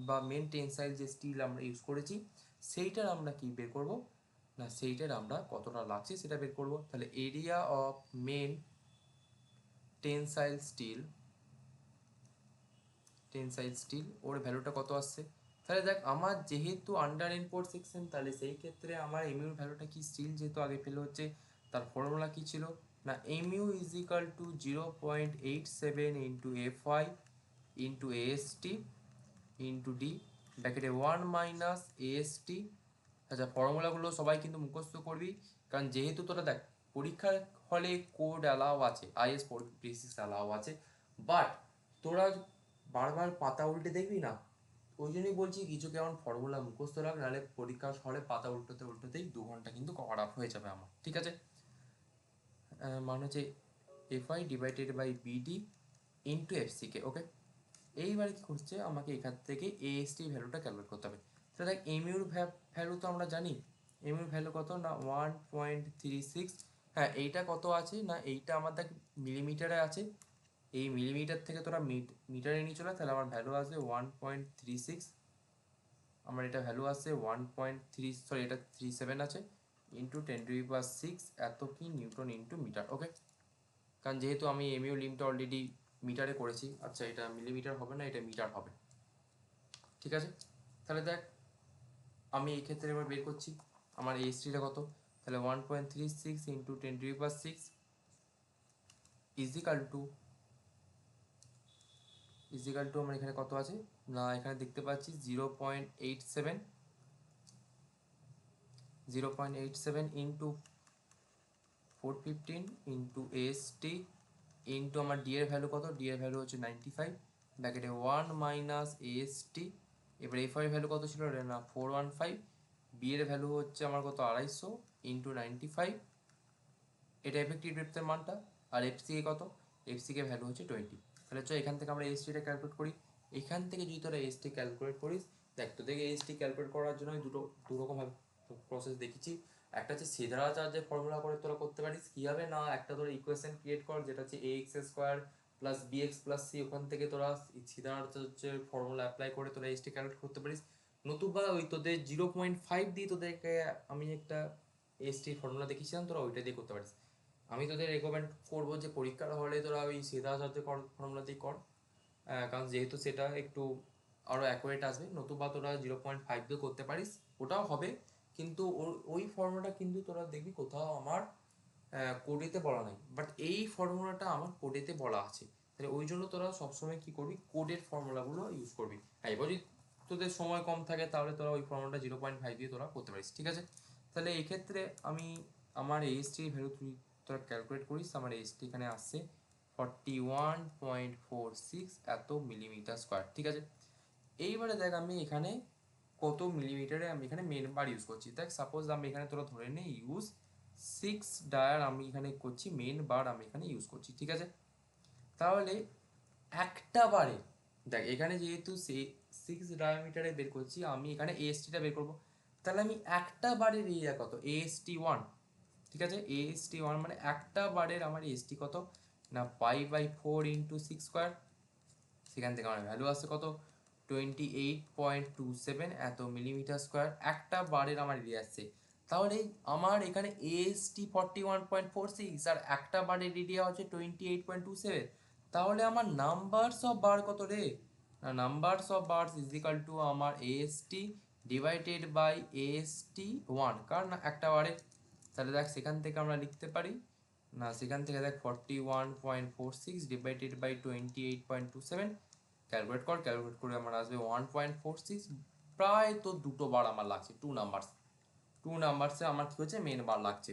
বা মেন টেনসাইল যে স্টিল আমরা ইউজ করেছি সেইটার আমরা কি বের করব না, সেইটার আমরা কতটা লাগছে সেটা বের করব। তাহলে area of main tensile steel ওর ভ্যালুটা কত আসছে। তাহলে দেখ আমার যেহেতু আন্ডার ইম্পোর্ট সেকশন তাহলে সেই ক্ষেত্রে আমার এমইউর ভ্যালুটা কি, স্টিল যেহেতু আগে ফেলে হচ্ছে তার ফর্মুলা কি ছিল না, MU is equal to 0.87 into FI into AST into D ব্র্যাকেটে 1 মাইনাস এএসটি। আচ্ছা ফর্মুলাগুলো সবাই কিন্তু মুখস্থ করবি, কারণ যেহেতু তোরা দেখ পরীক্ষার হলে কোড অ্যালাও আছে, আইএস বেসিস অ্যালাও আছে, বাট তোরা বারবার পাতা উল্টে দেখবি না, ওই জন্যই বলছি কিছু কেমন ফর্মুলা মুখস্থ রাখ, নাহলে পরীক্ষার হলে পাতা উল্টোতে উল্টোতেই 2 ঘন্টা কিন্তু কভার আপ হয়ে যাবে আমার। ঠিক আছে, মানে হচ্ছে FI divided by BD into FCK. Okay, এইবারে কি করছে আমাকে এখান থেকে এএসটি ভ্যালুটা ক্যালকুলেট করতে হবে। তো দেখ এমইউর ভ্যালু তো আমরা জানি, এমইউর ভ্যালু কত না 1.36, হ্যাঁ এইটা কত আছে না, এইটা আমার দেখ মিলিমিটারে আছে, এই মিলিমিটার থেকে তোরা মিটারে নিয়ে চলে তাহলে আমার ভ্যালু আসবে 1.36, আমার এটা ভ্যালু আসছে 1.3, সরি এটা 37 আছে ইন্টু 10⁶, এত কি নিউটন ইন্টু মিটার। ওকে, কারণ যেহেতু আমি এমইউ লিমটা অলরেডি মিটারে করেছি, আচ্ছা এটা মিলিমিটার হবে না, এটা মিটার হবে। ঠিক আছে, তাহলে দেখ আমি এই ক্ষেত্রে এবার বের করছি আমার এএসটিটা কত, তাহলে 1.36 ইন্টু 10⁶ ইজিক্যাল টু আমার এখানে কত আছে না, এখানে দেখতে পাচ্ছি 0.87 ইন্টু 415 ইন্টু এএসটি ইন্টু আমার ডি এর ভ্যালু কত, ডি এর ভ্যালু হচ্ছে 95 ব্র্যাকেটে 1 মাইনাস এএসটি। এবার এফ এর ভ্যালু কত ছিল না 415, বি এর ভ্যালু হচ্ছে আমার কত 250 ইন্টু 95, এটা এফেক্টিভ ডেপথের মানটা। আর এফসিকে কত, এফসিকে ভ্যালু হচ্ছে 20। তাহলে চল এখান থেকে আমরা এএসটিটা ক্যালকুলেট করি। এখান থেকে যদি তোরা এএসটি ক্যালকুলেট করিস, দেখ তোদের এএসটি ক্যালকুলেট করার জন্য আমি দুরকমভাবে প্রসেস দেখেছি। একটা হচ্ছে সিধারা চার্জের ফর্মুলা করে তোরা করতে পারিস কী হবে না, একটা তোরা ইকুয়েশন ক্রিয়েট কর যেটা হচ্ছে ax square plus bx plus c, ওখান থেকে তোরা সিধারা চার্জের ফর্মুলা অ্যাপ্লাই করে তোরা এএসটি ক্যালকুলেট করতে পারিস। নতুবা ওই তোদের 0.5 দিয়ে তোদেরকে আমি একটা এএসটির ফর্মুলা দেখিয়েছিলাম, তোরা ওইটা দিয়ে করতে পারিস। আমি তোদের রেকমেন্ড করবো যে পরীক্ষার হলে তোরা ওই সেধাসাতে ফর্মুলাতেই কর, কারণ যেহেতু সেটা একটু আরও অ্যাকুরেট আসবে, নতুবা তোরা 0.5 দিয়ে করতে পারিস, ওটাও হবে, কিন্তু ওই ফর্মুলাটা কিন্তু তোরা দেখবি কোথাও আমার কোডেতে বলা নাই, বাট এই ফর্মুলাটা আমার কোডেতে বলা আছে, তাহলে ওই জন্য তোরা সবসময় কি করবি, কোডের ফর্মুলাগুলো ইউজ করবি। হ্যাঁ, এবার যদি তোদের সময় কম থাকে তাহলে তোরা ওই ফর্মুলাটা 0.5 দিয়ে তোরা করতে পারিস, ঠিক আছে। তাহলে এই ক্ষেত্রে আমি আমার এএসটি ভ্যালু তোরা ক্যালকুলেট করিস, আমার এএসটি এখানে আসছে 41.46 এত মিলিমিটার স্কোয়ার, ঠিক আছে। এইবারে দেখ আমি এখানে কত মিলিমিটারে আমি এখানে মেন বার ইউজ করছি, দেখ সাপোজ আমি এখানে তোরা ধরে নে ইউজ 6 ডায়ার আমি এখানে করছি, মেন বার আমি এখানে ইউজ করছি, ঠিক আছে। তাহলে একটা বারে দেখ এখানে যেহেতু 6 ডায়ামিটারে বের করছি, আমি এখানে এএসটিটা বের করবো, তাহলে আমি একটা বারের এরিয়া কত, AST1, ঠিক আছে। AST1 মানে একটা বারের আমার এএসটি কত না 5/4 ইন্টু 6 স্কোয়ার, সেখান থেকে আমার ভ্যালু আসছে কত 28.27 এত মিলিমিটার স্কোয়ার, একটা বারের আমার এরিয়া আসছে। তাহলে আমার এখানে AST 41.46 আর একটা বারের এরিয়া হচ্ছে 28.27, তাহলে আমার নাম্বারস অফ বার কত রে, না numbers of bars is equal to আমার AST ডিভাইডেড বাই AST1, কার না একটা বারে। তাহলে দেখ সেখান থেকে আমরা লিখতে পারি, না সেখান থেকে দেখ 41.46 ডিভাইডেড বাই 28.27, ক্যালকুলেট কর, ক্যালকুলেট করে আমার আসবে 1.46, প্রায় তো দুটো বার আমার লাগছে, টু নাম্বারসে আমার কি হচ্ছে মেন বার লাগছে,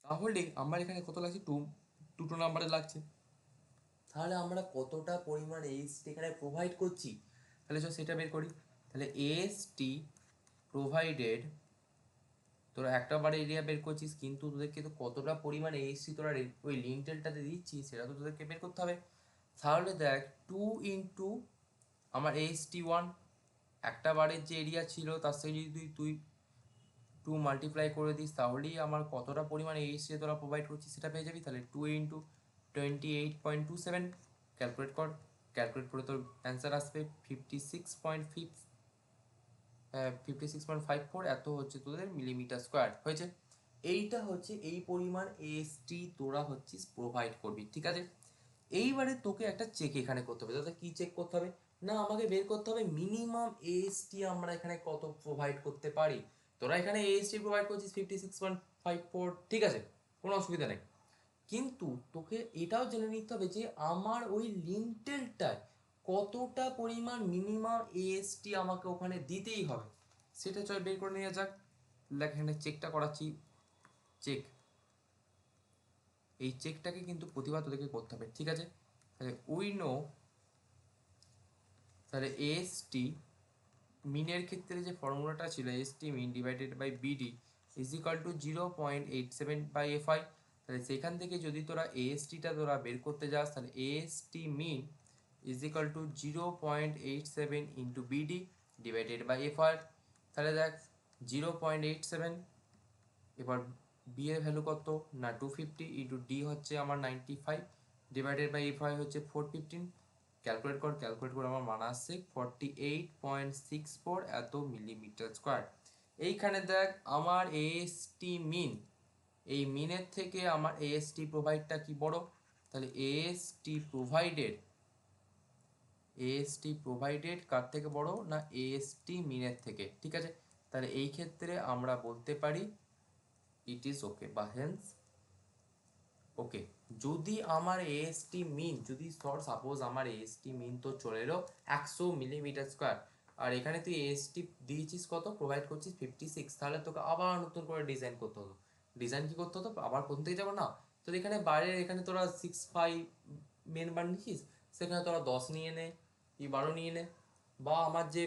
তাহলে আমার এখানে কত লাগছে দুটো নাম্বারে লাগছে। তাহলে আমরা কতটা পরিমাণ এএসটি এখানে প্রোভাইড করছি, তাহলে চল সেটা বের করি। তাহলে এএসটি প্রোভাইডেড, তোরা একটা বারে এরিয়া বের করছিস, কিন্তু তোদেরকে তো কতটা পরিমাণ এএসটি তোরা ওই লিঙ্কটেলটাতে দিচ্ছিস সেটা তো তোদেরকে বের করতে হবে। তাহলে দেখ 2 ইন্টু আমার AST1, একটা বারের যে এরিয়া ছিল তার সাথে যদি তুই 2 মাল্টিপ্লাই করে দিস, তাহলেই আমার কতটা পরিমাণ AST তোরা প্রোভাইড করছিস সেটা পেয়ে যাবি। তাহলে 2 ইন্টু 28.27, ক্যালকুলেট কর, ক্যালকুলেট করে তোর অ্যান্সার আসবে 56.54 এত হচ্ছে তোদের মিলিমিটার স্কোয়ার হয়েছে। এইটা হচ্ছে এই পরিমাণ এএসটি তোরা হচ্ছিস প্রোভাইড করবি, ঠিক আছে। এইবারে তোকে একটা চেক এখানে করতে হবে, দাদা কি চেক করতে হবে, না আমাকে বের করতে হবে মিনিমাম এএসটি আমরা এখানে কত প্রোভাইড করতে পারি। তোরা এখানে এএসটি প্রোভাইড করছিস 56.54, ঠিক আছে, কোনো অসুবিধা নেই, কিন্তু তোকে এটাও জেনে নিতে হবে যে আমার ওই লিঙ্কটেলটায় কতটা পরিমাণ মিনিমাম এএসটি আমাকে ওখানে দিতেই হবে, সেটা চল বের করে নিয়ে যাক। দেখ এখানে চেকটা করাচ্ছি, চেক, এই চেকটাকে কিন্তু প্রতিবার তোদেরকে করতে হবে, ঠিক আছে। তাহলে উই নো, তাহলে এএসটি মিনের ক্ষেত্রে যে ফর্মুলাটা ছিল AST min divided by BD is equal to 0.87/FI, তাহলে সেখান থেকে যদি তোরা এএসটিটা তোরা বের করতে যাস, তাহলে AST min is equal to 0.87 into BD divided by FI, তাহলে দেখ 0.87, এবার বি এর ভ্যালু কত না 250 ইন্টু ডি হচ্ছে আমার 95 ডিভাইডেড বাই এফআই হচ্ছে 415, ক্যালকুলেট কর, ক্যালকুলেট করে আমার মান আসছে 48.64 এত মিলিমিটার স্কোয়ার। এইখানে দেখ আমার এএসটি মিন, এই মিনের থেকে আমার এএসটি প্রোভাইডটা কি বড়, তাহলে এএসটি প্রোভাইডেড কার থেকে বড় না এএসটি মিনের থেকে, ঠিক আছে। তাহলে এই ক্ষেত্রে আমরা বলতে পারি ইট ইজ ওকে বা হেন্স ওকে। যদি আমার এএসটি মিন, যদি সাপোজ আমার এএসটি মিন তো চলে এলো 100 মিলিমিটার স্কোয়ার, আর এখানে তুই এএসটি দিয়েছিস কত, প্রোভাইড করছিস 56, তাহলে তোকে আবার নতুন করে ডিজাইন করতে হতো, ডিজাইন কি করতে হতো, আবার প্রথম থেকে যাবো না, তো এখানে বাইরের এখানে তোরা 6/5 মেন বার নিচ্ছিস, সেখানে তোরা 10 নিয়ে নে কি 12 নিয়ে নে, বা আমার যে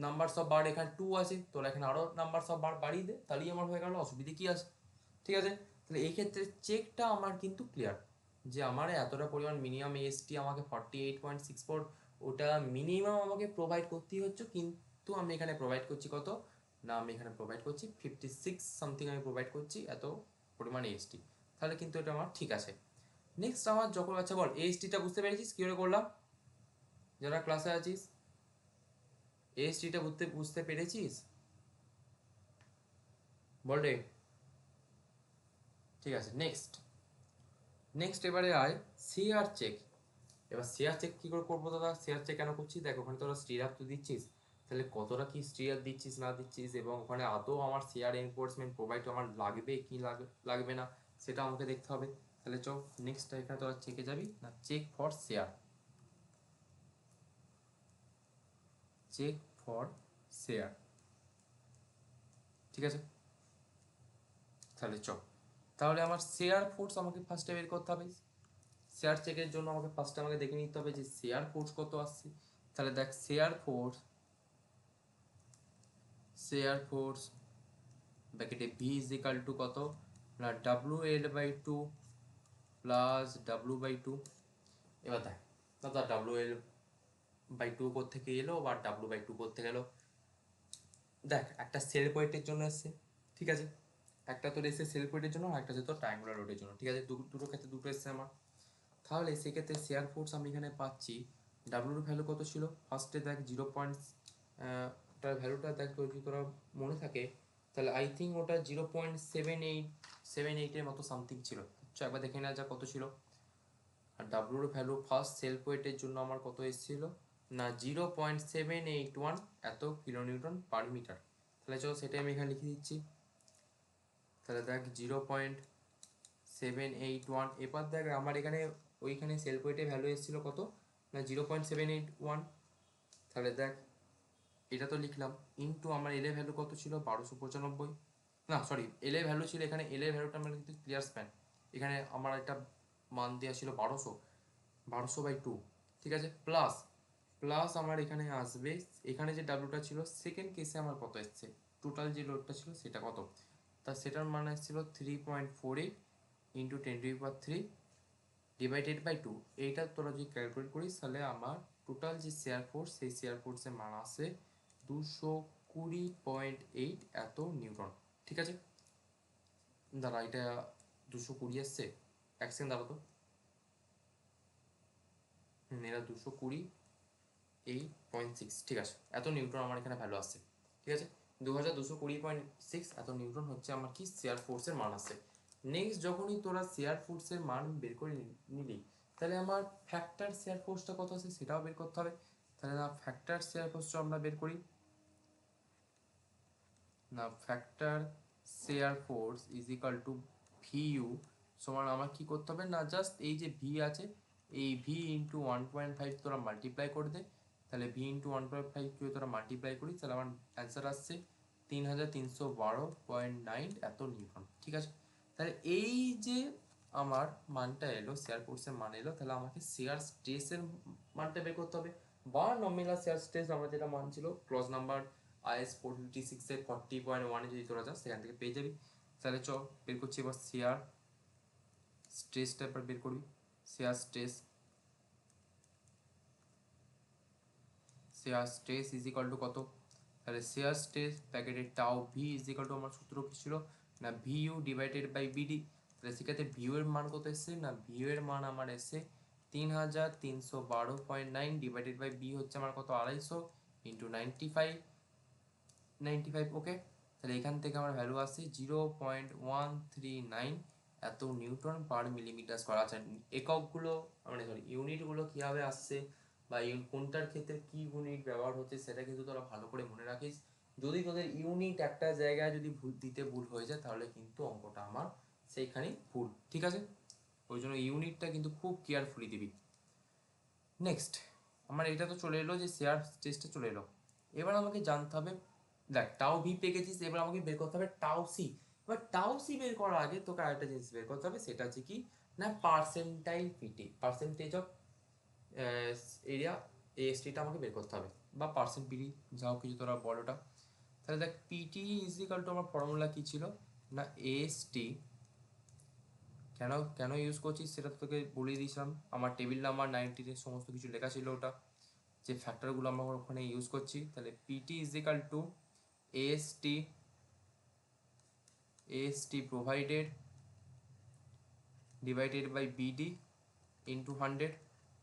নাম্বার সব বার এখানে 2 আছে, তোরা এখানে আরও নাম্বার সব বার বাড়িয়ে দে, তাহলেই আমার হয়ে গেল, অসুবিধে কি আছে, ঠিক আছে। তাহলে এই ক্ষেত্রে চেকটা আমার কিন্তু ক্লিয়ার, যে আমার এতটা পরিমাণ মিনিমাম এএসটি আমাকে 48.64, ওটা মিনিমাম আমাকে প্রোভাইড করতেই হচ্ছে, কিন্তু আমি এখানে প্রোভাইড করছি কত, না আমি এখানে প্রোভাইড করছি 56 সামথিং আমি প্রোভাইড করছি এত পরিমাণ এএসটি, তাহলে কিন্তু এটা আমার ঠিক আছে। নেক্সট আমার যখন, আচ্ছা বল এএসটিটা বুঝতে পেরেছিস কী করে করলাম, যারা ক্লাসে আছিস এএসটিটা বুঝতে পেরেছিস, বল রে, ঠিক আছে। নেক্সট নেক্সট এবারে আয় শেয়ার চেক। এবার শেয়ার চেক কী করে করবো দাদা? শেয়ার চেক কেন করছি? দেখ ওখানে তোরা স্টিরাপ তো দিচ্ছিস, তাহলে কতটা কি স্টিরাপ দিচ্ছিস না দিচ্ছিস, এবং ওখানে আদৌ আমার শেয়ার এনফোর্সমেন্ট প্রোভাইড আমার লাগবে কি লাগবে না সেটা আমাকে দেখতে হবে। তাহলে চল নেক্সট এখানে তোরা চেকে যাবি না, check for shear, check for shear, ঠিক আছে? তাহলে চল, তাহলে আমার শেয়ার ফোর্স আমাকে ফার্স্টে বের করতে হবে। শেয়ার চেকের জন্য আমাকে ফার্স্টে আমাকে দেখে নিতে হবে যে শেয়ার ফোর্স কত আসছে। তাহলে দেখ শেয়ার ফোর্স ব্র্যাকেটে ভি ইজ ইকাল টু কত না WL/2 প্লাস W/2। এবার দেখ দাদা WL/2 কোত্থেকে এলো বা W/2 কোত্থেকে এলো? দেখ একটা সেল পয়েন্টের জন্য এসছে, ঠিক আছে, একটা তোর এসে সেল পয়েন্টের জন্য, আর একটা হচ্ছে তোর ট্রায়াঙ্গুলার রোডের জন্য, ঠিক আছে, দুটো ক্ষেত্রে দুটো এসছে আমার। তাহলে সেক্ষেত্রে শেয়ার ফোর্স আমি এখানে পাচ্ছি, ডাব্লুর ভ্যালু কত ছিল ফার্স্টে দেখ 0. তার ভ্যালুটা দেখ তোর যদি তোরা মনে থাকে, তাহলে আই থিঙ্ক ওটা 0.78 মতো সামথিং ছিল। আচ্ছা একবার দেখে নেওয়া যাক কত ছিল। আর ডাব্লুর ভ্যালু ফার্স্ট সেলফ ওয়েটের জন্য আমার কত এসেছিল না 0.781 এত কিলোনিউটন পার মিটার। তাহলে চলো সেটাই আমি এখানে লিখে দিচ্ছি। তাহলে দেখ 0.781, এবার দেখ আমার এখানে ওইখানে সেলফ ওয়েটের ভ্যালু এসেছিল কত না 0.781। তাহলে দেখ এটা তো লিখলাম, ইন্টু আমার এলের ভ্যালু কত ছিল 1295, না সরি এলের ভ্যালু ছিল এখানে, এলের ভ্যালুটা আমার কিন্তু ক্লিয়ার স্প্যান, এখানে আমার একটা মান দেওয়া ছিল 1200/2, ঠিক আছে, প্লাস প্লাস আমার এখানে আসবে, এখানে যে ডাব্লুটা ছিল সেকেন্ড কেসে আমার কত এসছে, টোটাল যে লোডটা ছিল সেটা কত, তা সেটার মান এসেছিল 3.48 ইন্টু 10⁻³ ডিভাইডেড বাই 2। এইটা তোরা যদি ক্যালকুলেট করিস তাহলে আমার টোটাল যে শেয়ার ফোর্স সেই শেয়ার ফোর্সের মান আসে 220.8 এত নিউটন, ঠিক আছে। দাঁড়া এটা 220 এসছে, এক সেকেন্ড দাঁড়া তো, এরা 220.6, ঠিক আছে, এত নিউটন আমার এখানে ভ্যালু আসছে, ঠিক আছে, 2220.6 এত নিউটন হচ্ছে আমার কি শেয়ার ফোর্সের মান আসছে। নেক্সট যখনই তোরা শেয়ার ফোর্সের মান বের করে নিলি, তাহলে আমার ফ্যাক্টর শেয়ার ফোর্সটা কত আছে সেটাও বের করতে হবে। তাহলে না ফ্যাক্টর শেয়ার ফোর্সটা আমরা বের করি, না factor shear force is equal to VU সমান আমার কি করতে হবে না জাস্ট এই যে ভি আছে এই ভি ইন্টু 1.5 তোরা মাল্টিপ্লাই করে দে। তাহলে ভি ইন্টু 1.5 যদি তোরা মাল্টিপ্লাই করি তাহলে আমার অ্যান্সার আসছে 3312.9 এত নিউটন, ঠিক আছে। তাহলে এই যে আমার মানটা এলো শেয়ার ফোর্সের মান এলো, তাহলে আমাকে শেয়ার স্ট্রেসের মানটা বের করতে হবে, বা নমিনাল শেয়ার স্ট্রেস আমার যেটা মান ছিল ক্লজ নাম্বার IS 456 এর 40.1 যদি তোরা যাস সেখান থেকে পেয়ে যাবি। তাহলে চ বের করছি এবার শেয়ার স্ট্রেসটা এবার বের করবি। Share stress is equal to কত, তাহলে শেয়ার স্ট্রেস প্যাকেটের টাও ভি ইজ ইকাল টু আমার সূত্র কি ছিল না VU/BD। তাহলে সেক্ষেত্রে ভিউ এর মান কত এসছে না ভিউ এর মান আমার এসছে 3312.9 ডিভাইডেড বাই বি হচ্ছে আমার কত 250 ইন্টু 95, ওকে। তাহলে এখান থেকে আমার ভ্যালু আসছে 0.139 এত নিউটন পার মিলিমিটার স্কোয়ার। আচ্ছা এককগুলো মানে সরি ইউনিটগুলো কীভাবে আসছে বা কোনটার ক্ষেত্রে কি ইউনিট ব্যবহার হচ্ছে সেটা কিন্তু তোরা ভালো করে মনে রাখিস। যদি তোদের ইউনিট একটা জায়গায় যদি ভুল হয়ে যায় তাহলে কিন্তু অঙ্কটা আমার সেইখানেই ভুল, ঠিক আছে, ওই জন্য ইউনিটটা কিন্তু খুব কেয়ারফুলি দিবি। নেক্সট আমার এটা তো চলে এলো যে শেয়ার স্ট্রেসটা চলে এলো, এবার আমাকে জানতে হবে, দেখ টাও ভি পেয়ে গেছিস, এবার আমাকে বের করতে হবে টাও সি। এবার টাও সি বের করার আগে তোকে আরেকটা জিনিস বের করতে হবে, সেটা হচ্ছে কি না percentile PT, percentage of area ASTটা আমাকে বের করতে হবে, বা পার্সেন্ট পিটি যাও কিছু তোরা বল ওটা। তাহলে দেখ পিটি ইজ ইকাল টু আমার ফর্মুলা কি ছিল না AST, কেন কেন ইউজ করছিস সেটা তোকে বলে দিয়েছিলাম, আমার টেবিল নাম্বার 90 সমস্ত কিছু লেখা ছিল ওটা, যে ফ্যাক্টরগুলো আমরা ওখানে ইউজ করছি। তাহলে PT is equal to AST provided divided by BD into 100,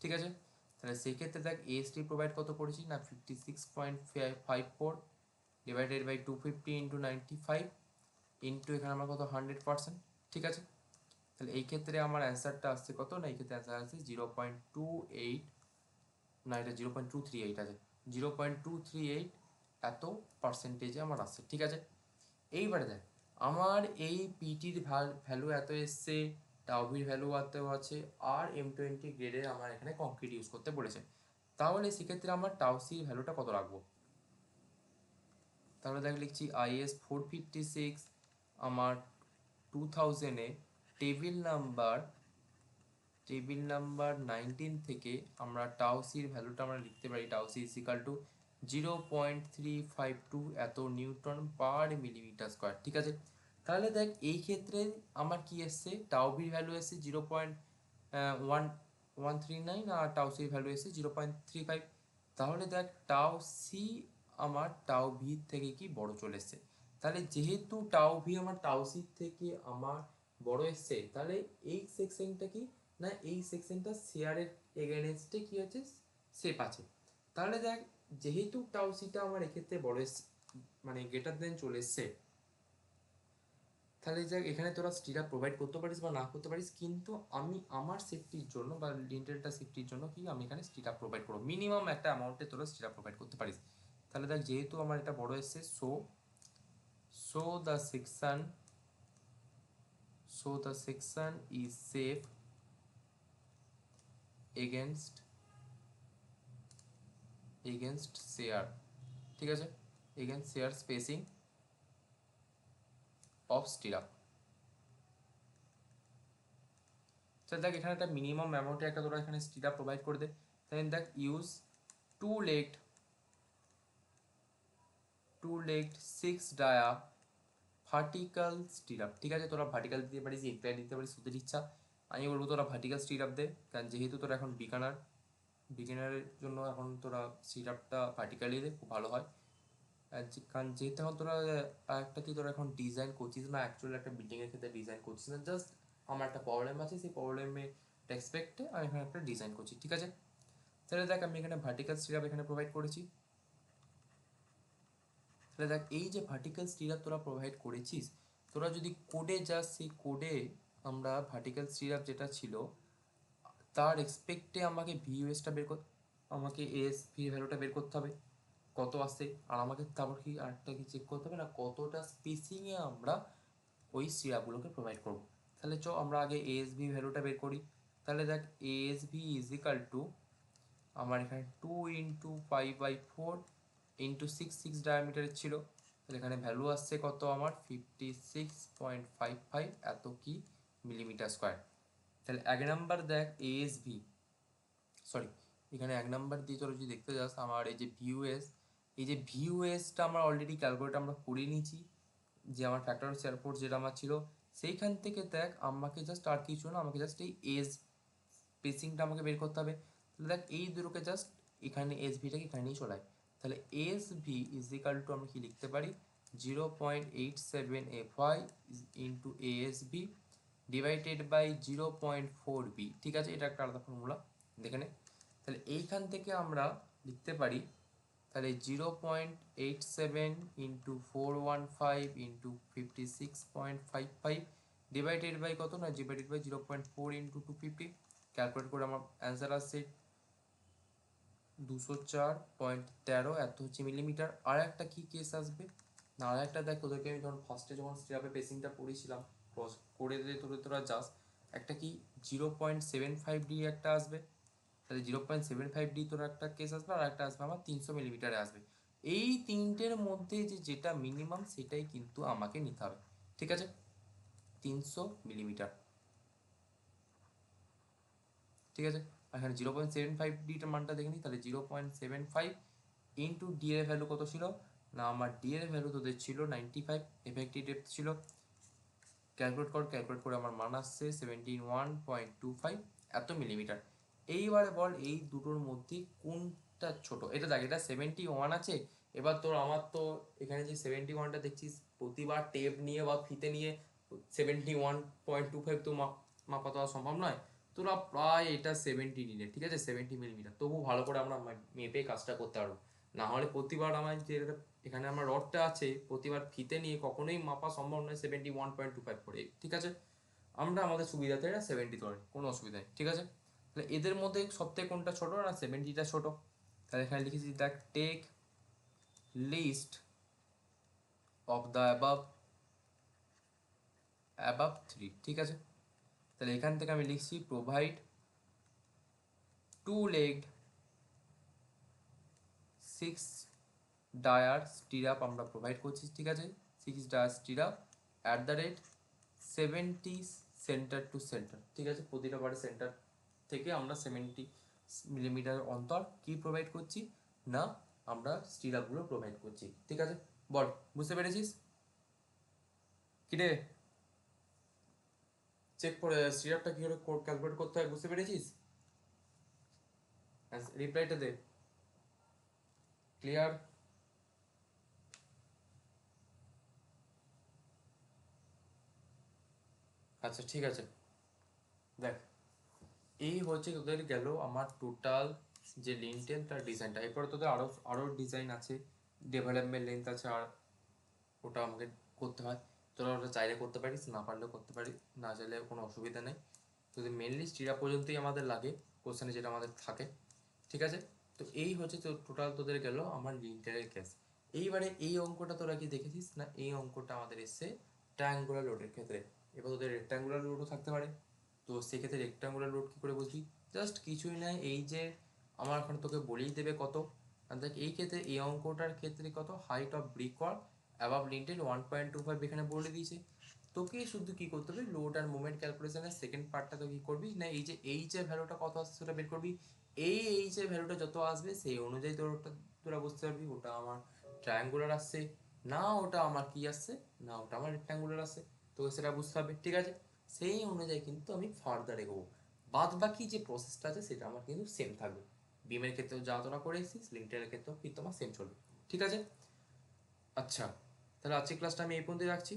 ঠিক আছে। তাহলে সেক্ষেত্রে দেখ AST প্রোভাইড কত করেছি না 56.54 ডিভাইডেড বাই 250 ইন্টু 95 ইন্টু এখানে আমার কত 100%, ঠিক আছে। তাহলে এই ক্ষেত্রে আমার অ্যান্সারটা আসছে কত, না এই ক্ষেত্রে অ্যান্সার আসছে 0.28, না এটা 0.238 আছে, 0.238 এত পার্সেন্টেজে আমার আসছে। ঠিক আছে, এইবারে দেখ আমার এই পিটির ভ্যালু এত এসছে, টাউভির ভ্যালু এত আছে, আর M20 গ্রেডে আমার এখানে কংক্রিট ইউজ করতে বলেছে। তাহলে সেক্ষেত্রে আমার টাউসির ভ্যালুটা কত রাখবো? তাহলে দেখ লিখছি IS 456 আমার 2000-এ টেবিল নাম্বার 19 থেকে আমরা টাউসির ভ্যালুটা আমরা লিখতে পারি, টাউসি ইজ ইকাল টু 0.352 এত নিউটন পার মিলিমিটার স্কোয়ার। ঠিক আছে, তাহলে দেখ এই ক্ষেত্রে আমার কি এসছে, টাউবির ভ্যালু এসছে 0.139 আর টাউসির ভ্যালু এসছে 0.35। তাহলে দেখ টাউ সি আমার টাউ ভি থেকে কি বড় চলে এসছে। তাহলে যেহেতু টাউ ভি আমার টাউ সি থেকে আমার বড় এসছে, তাহলে এই সেকশনটা কি, না এই সেকশনটা শেয়ারের এগেনস্টে কি আছে, শেপ আছে। তাহলে দেখ যেহেতু টাউ সিটা আমার এক্ষেত্রে বড় এসছে, মানে গ্রেটার দেন চলে এসছে, তাহলে দেখ এখানে তোরা স্টিরা প্রোভাইড করতে পারিস বা না করতে পারিস, কিন্তু আমি আমার সেফটির জন্য বা লিন্টেলটা সেফটির জন্য কি আমি এখানে স্টিরা প্রোভাইড করবো, মিনিমাম একটা অ্যামাউন্টে তোরা স্টিরা প্রোভাইড করতে পারিস। তাহলে দেখ যেহেতু আমার এটা বড় এসছে, so the section is safe against share. ঠিক আছে, against share spacing of stirrup. তাহলে দেখ এখানে একটা মিনিমাম অ্যামাউন্টে একটা তোরা এখানে স্টিরাপ প্রোভাইড করে দে। তাহলে দেখ use to legged 6 dia vertical stirrup. ঠিক আছে, তোরা ভার্টিক্যাল দিতে পারিস, ইনক্লাইন দিতে পারিস, তোদের ইচ্ছা। আমি বলবো তোরা ভার্টিক্যাল স্টিরাপ দে, কারণ যেহেতু তোরা এখন বিগিনারের জন্য এখন তোরা স্টিরাপটা ভার্টিক্যালি দে, খুব ভালো হয়। কারণ যেহেতু এখন তোরা একটা কি তোরা এখন ডিজাইন করছিস না, অ্যাকচুয়ালি একটা বিল্ডিংয়ের ক্ষেত্রে ডিজাইন করছিস না, জাস্ট আমার একটা প্রবলেম আছে, সেই প্রবলেমে রেসপেক্টে আমি এখানে একটা ডিজাইন করছি। ঠিক আছে, তাহলে দেখ আমি এখানে ভার্টিক্যাল স্টিরাপ এখানে প্রোভাইড করেছি। তাহলে দেখ এই যে ভার্টিক্যাল স্টিরাপ তোরা প্রোভাইড করেছিস, তোরা যদি কোডে যাস, সেই কোডে আমরা ভার্টিক্যাল স্টিরাপ যেটা ছিল তার এক্সপেক্টে আমাকে ভিউএসটা আমাকে ভি ভ্যালুটা বের করতে হবে কত আসছে, আর আমাকে তারপর কি আরেকটা কি চেক করতে হবে না, কতটা স্পেসিংয়ে আমরা ওই স্টিরাপগুলোকে প্রোভাইড করবো। তাহলে চ আমরা আগে ভি ভ্যালুটা বের করি। তাহলে দেখ ভি ইজ ইকাল টু আমার এখানে 2 × 5/4 × 6 ডায়ামিটারের ছিল, তাহলে এখানে ভ্যালু আসছে কত আমার 56.55 এত কি মিলিমিটার স্কোয়ার। তাহলে এক নাম্বার দেখ সরি এখানে এক নাম্বার দিয়ে তোরা যদি দেখতে যাস আমার এই যে ভিউএসটা আমরা অলরেডি ক্যালকুলেট আমরা করে নিয়েছি, যে আমার ফ্যাক্টর অফ এয়ারপোর্ট যেটা আমার ছিল সেইখান থেকে দেখ আমাকে জাস্ট আর কিছু না, আমাকে জাস্ট এই স্পেসিংটা আমাকে বের করতে হবে। তাহলে দেখ এই দুটোকে জাস্ট এখানে ভিটাকে এখানে নিয়ে চলাই। তাহলে ভি ইজ ইকাল টু আমরা কি লিখতে পারি 0.87FY into b divided by 0.4B। ঠিক আছে, এটা একটা আলাদা ফর্মুলা দেখে নে। তাহলে এইখান থেকে আমরা লিখতে পারি তাহলে 0.87 ইন্টু 415 ইন্টু 56.55 ডিভাইডেড বাই কত, না ডিভাইডেড বাই 0.4 ইন্টু 250। ক্যালকুলেট করে আমার অ্যান্সার আসছে 204.13 এত হচ্ছে মিলিমিটার। আর একটা কি কেস আসবে না, আর একটা দেখ তোদেরকে আমি যখন ফার্স্টে যখন স্টিরাপে পেসিংটা পড়েছিলাম করে দিলে তোরা যাস, একটা কি 0.75D একটা আসবে। তাহলে 0.75D তোর একটা কেস আসবে, আর একটা আসবে আমার 300 মিলিমিটারে আসবে। এই তিনটের মধ্যে যেটা মিনিমাম সেটাই কিন্তু আমাকে নিতে হবে। ঠিক আছে, 300 মিলিমিটার। ঠিক আছে, এখানে 0.75Dটার মানটা দেখে নিই। তাহলে 0.75 ইন্টু ডি এর ভ্যালু কত ছিল, না আমার ডি এর ভ্যালু তোদের ছিল 95, এফেক্টিভ ডেপথ ছিল, ক্যালকুলেট করে আমার মান আসছে 71.25 এত মিলিমিটার। এইবারে বল এই দুটোর মধ্যে কোনটা ছোট, এটা দেখ এটা 71 আছে। এবার তোর আমার তো এখানে যে 71টা দেখছিস প্রতিবার টেপ নিয়ে বা ফিতে নিয়ে 71.25 তো মাপা তো আর সম্ভব নয়, তোরা প্রায় এটা 70 নিলে, ঠিক আছে 70 মিলিমিটার, তবু ভালো করে আমরা মেপে কাজটা করতে পারবো। না হলে প্রতিবার আমার যে এখানে আমার রডটা আছে প্রতিবার ফিতে নিয়ে কখনোই মাপা সম্ভব নয় 71.25 করে। ঠিক আছে, আমরা আমাদের সুবিধাতে এটা 70 ধরে কোনো অসুবিধা নেই, ঠিক আছে। তাহলে এদের মধ্যে সবথেকে কোনটা ছোট না 70টা ছোট, তাহলে এখানে লিখেছি দেখ take least of the above 3, ঠিক আছে। তাহলে এখান থেকে আমি লিখছি প্রোভাইড 2-legged 6 ডায়ার স্টিরাপ আমরা প্রোভাইড করছি, ঠিক আছে। 6 ডায়ার stirrup at the rate 70 centre to centre, ঠিক আছে। প্রতিটা বারে সেন্টার থেকে আমরা 70 মিলিমিটার অন্তর কি প্রোভাইড করছি না আমরা স্টিরাপগুলো প্রোভাইড করছি, ঠিক আছে। বল বুঝতে পেরেছিস কিরে? চেক করে স্টিরাপটা কী করে ক্যালকুলেট করতে হয় বুঝতে পেরেছিস? রিপ্লাইটা দে। ক্লিয়ার? আচ্ছা ঠিক আছে। দেখ এই হচ্ছে তোদের গেল আমার টোটাল যে লিন্টেল তার ডিজাইনটা। এরপরে তোদের আরও ডিজাইন আছে, ডেভেলপমেন্ট লেন্থ আছে, আর ওটা আমাকে করতে হয়। তোরা ওটা চাইলে করতে পারিস, না পারলেও করতে পারিস, না চাইলে কোনো অসুবিধা নেই। তোদের মেনলি স্টিরা পর্যন্তই আমাদের লাগে কোশ্চেনে যেটা আমাদের থাকে, ঠিক আছে। তো এই হচ্ছে তো টোটাল তোদের গেল আমার লিন্টেলের কেস। এইবারে এই অঙ্কটা তোরা কি দেখেছিস না? এই অঙ্কটা আমাদের এসছে ট্রায়াঙ্গুলার লোডের ক্ষেত্রে। এবার তোদের রেক্ট্যাঙ্গুলার লোডও থাকতে পারে। তো সেক্ষেত্রে রেক্ট্যাঙ্গুলার লোড কী করে বুঝবি? জাস্ট কিছুই নয়, এই যে আমার এখন তোকে বলেই দেবে কত। আর দেখ এই ক্ষেত্রে এই অঙ্কটার ক্ষেত্রে কত height of brick wall above lintel 1.25 এখানে বলে দিয়েছে। তোকে শুধু কি করতে হবে, লোড আর মোমেন্ট ক্যালকুলেশনের সেকেন্ড পার্টটা তো কি করবি না, এই যে এইচ এর ভ্যালুটা কত আসছে সেটা বের করবি। এই এইচ এর ভ্যালুটা যত আসবে সেই অনুযায়ী তোরা বুঝতে পারবি ওটা আমার ট্রায়াঙ্গুলার আসছে না ওটা আমার কি আসছে, না ওটা আমার রেক্ট্যাঙ্গুলার আসছে। তো সেটা বুঝতে হবে, ঠিক আছে। সেই অনুযায়ী কিন্তু আমি ফার্দার এগোবো। বাদ বাকি যে প্রসেসটা আছে সেটা আমার কিন্তু সেম থাকবে। বিমের ক্ষেত্রেও যা তোরা করে এসেছিস লিঙ্কটারের ক্ষেত্রেও কিন্তু আমার সেম চলবে, ঠিক আছে। আচ্ছা তাহলে আজকের ক্লাসটা আমি এই পর্যন্তই রাখছি।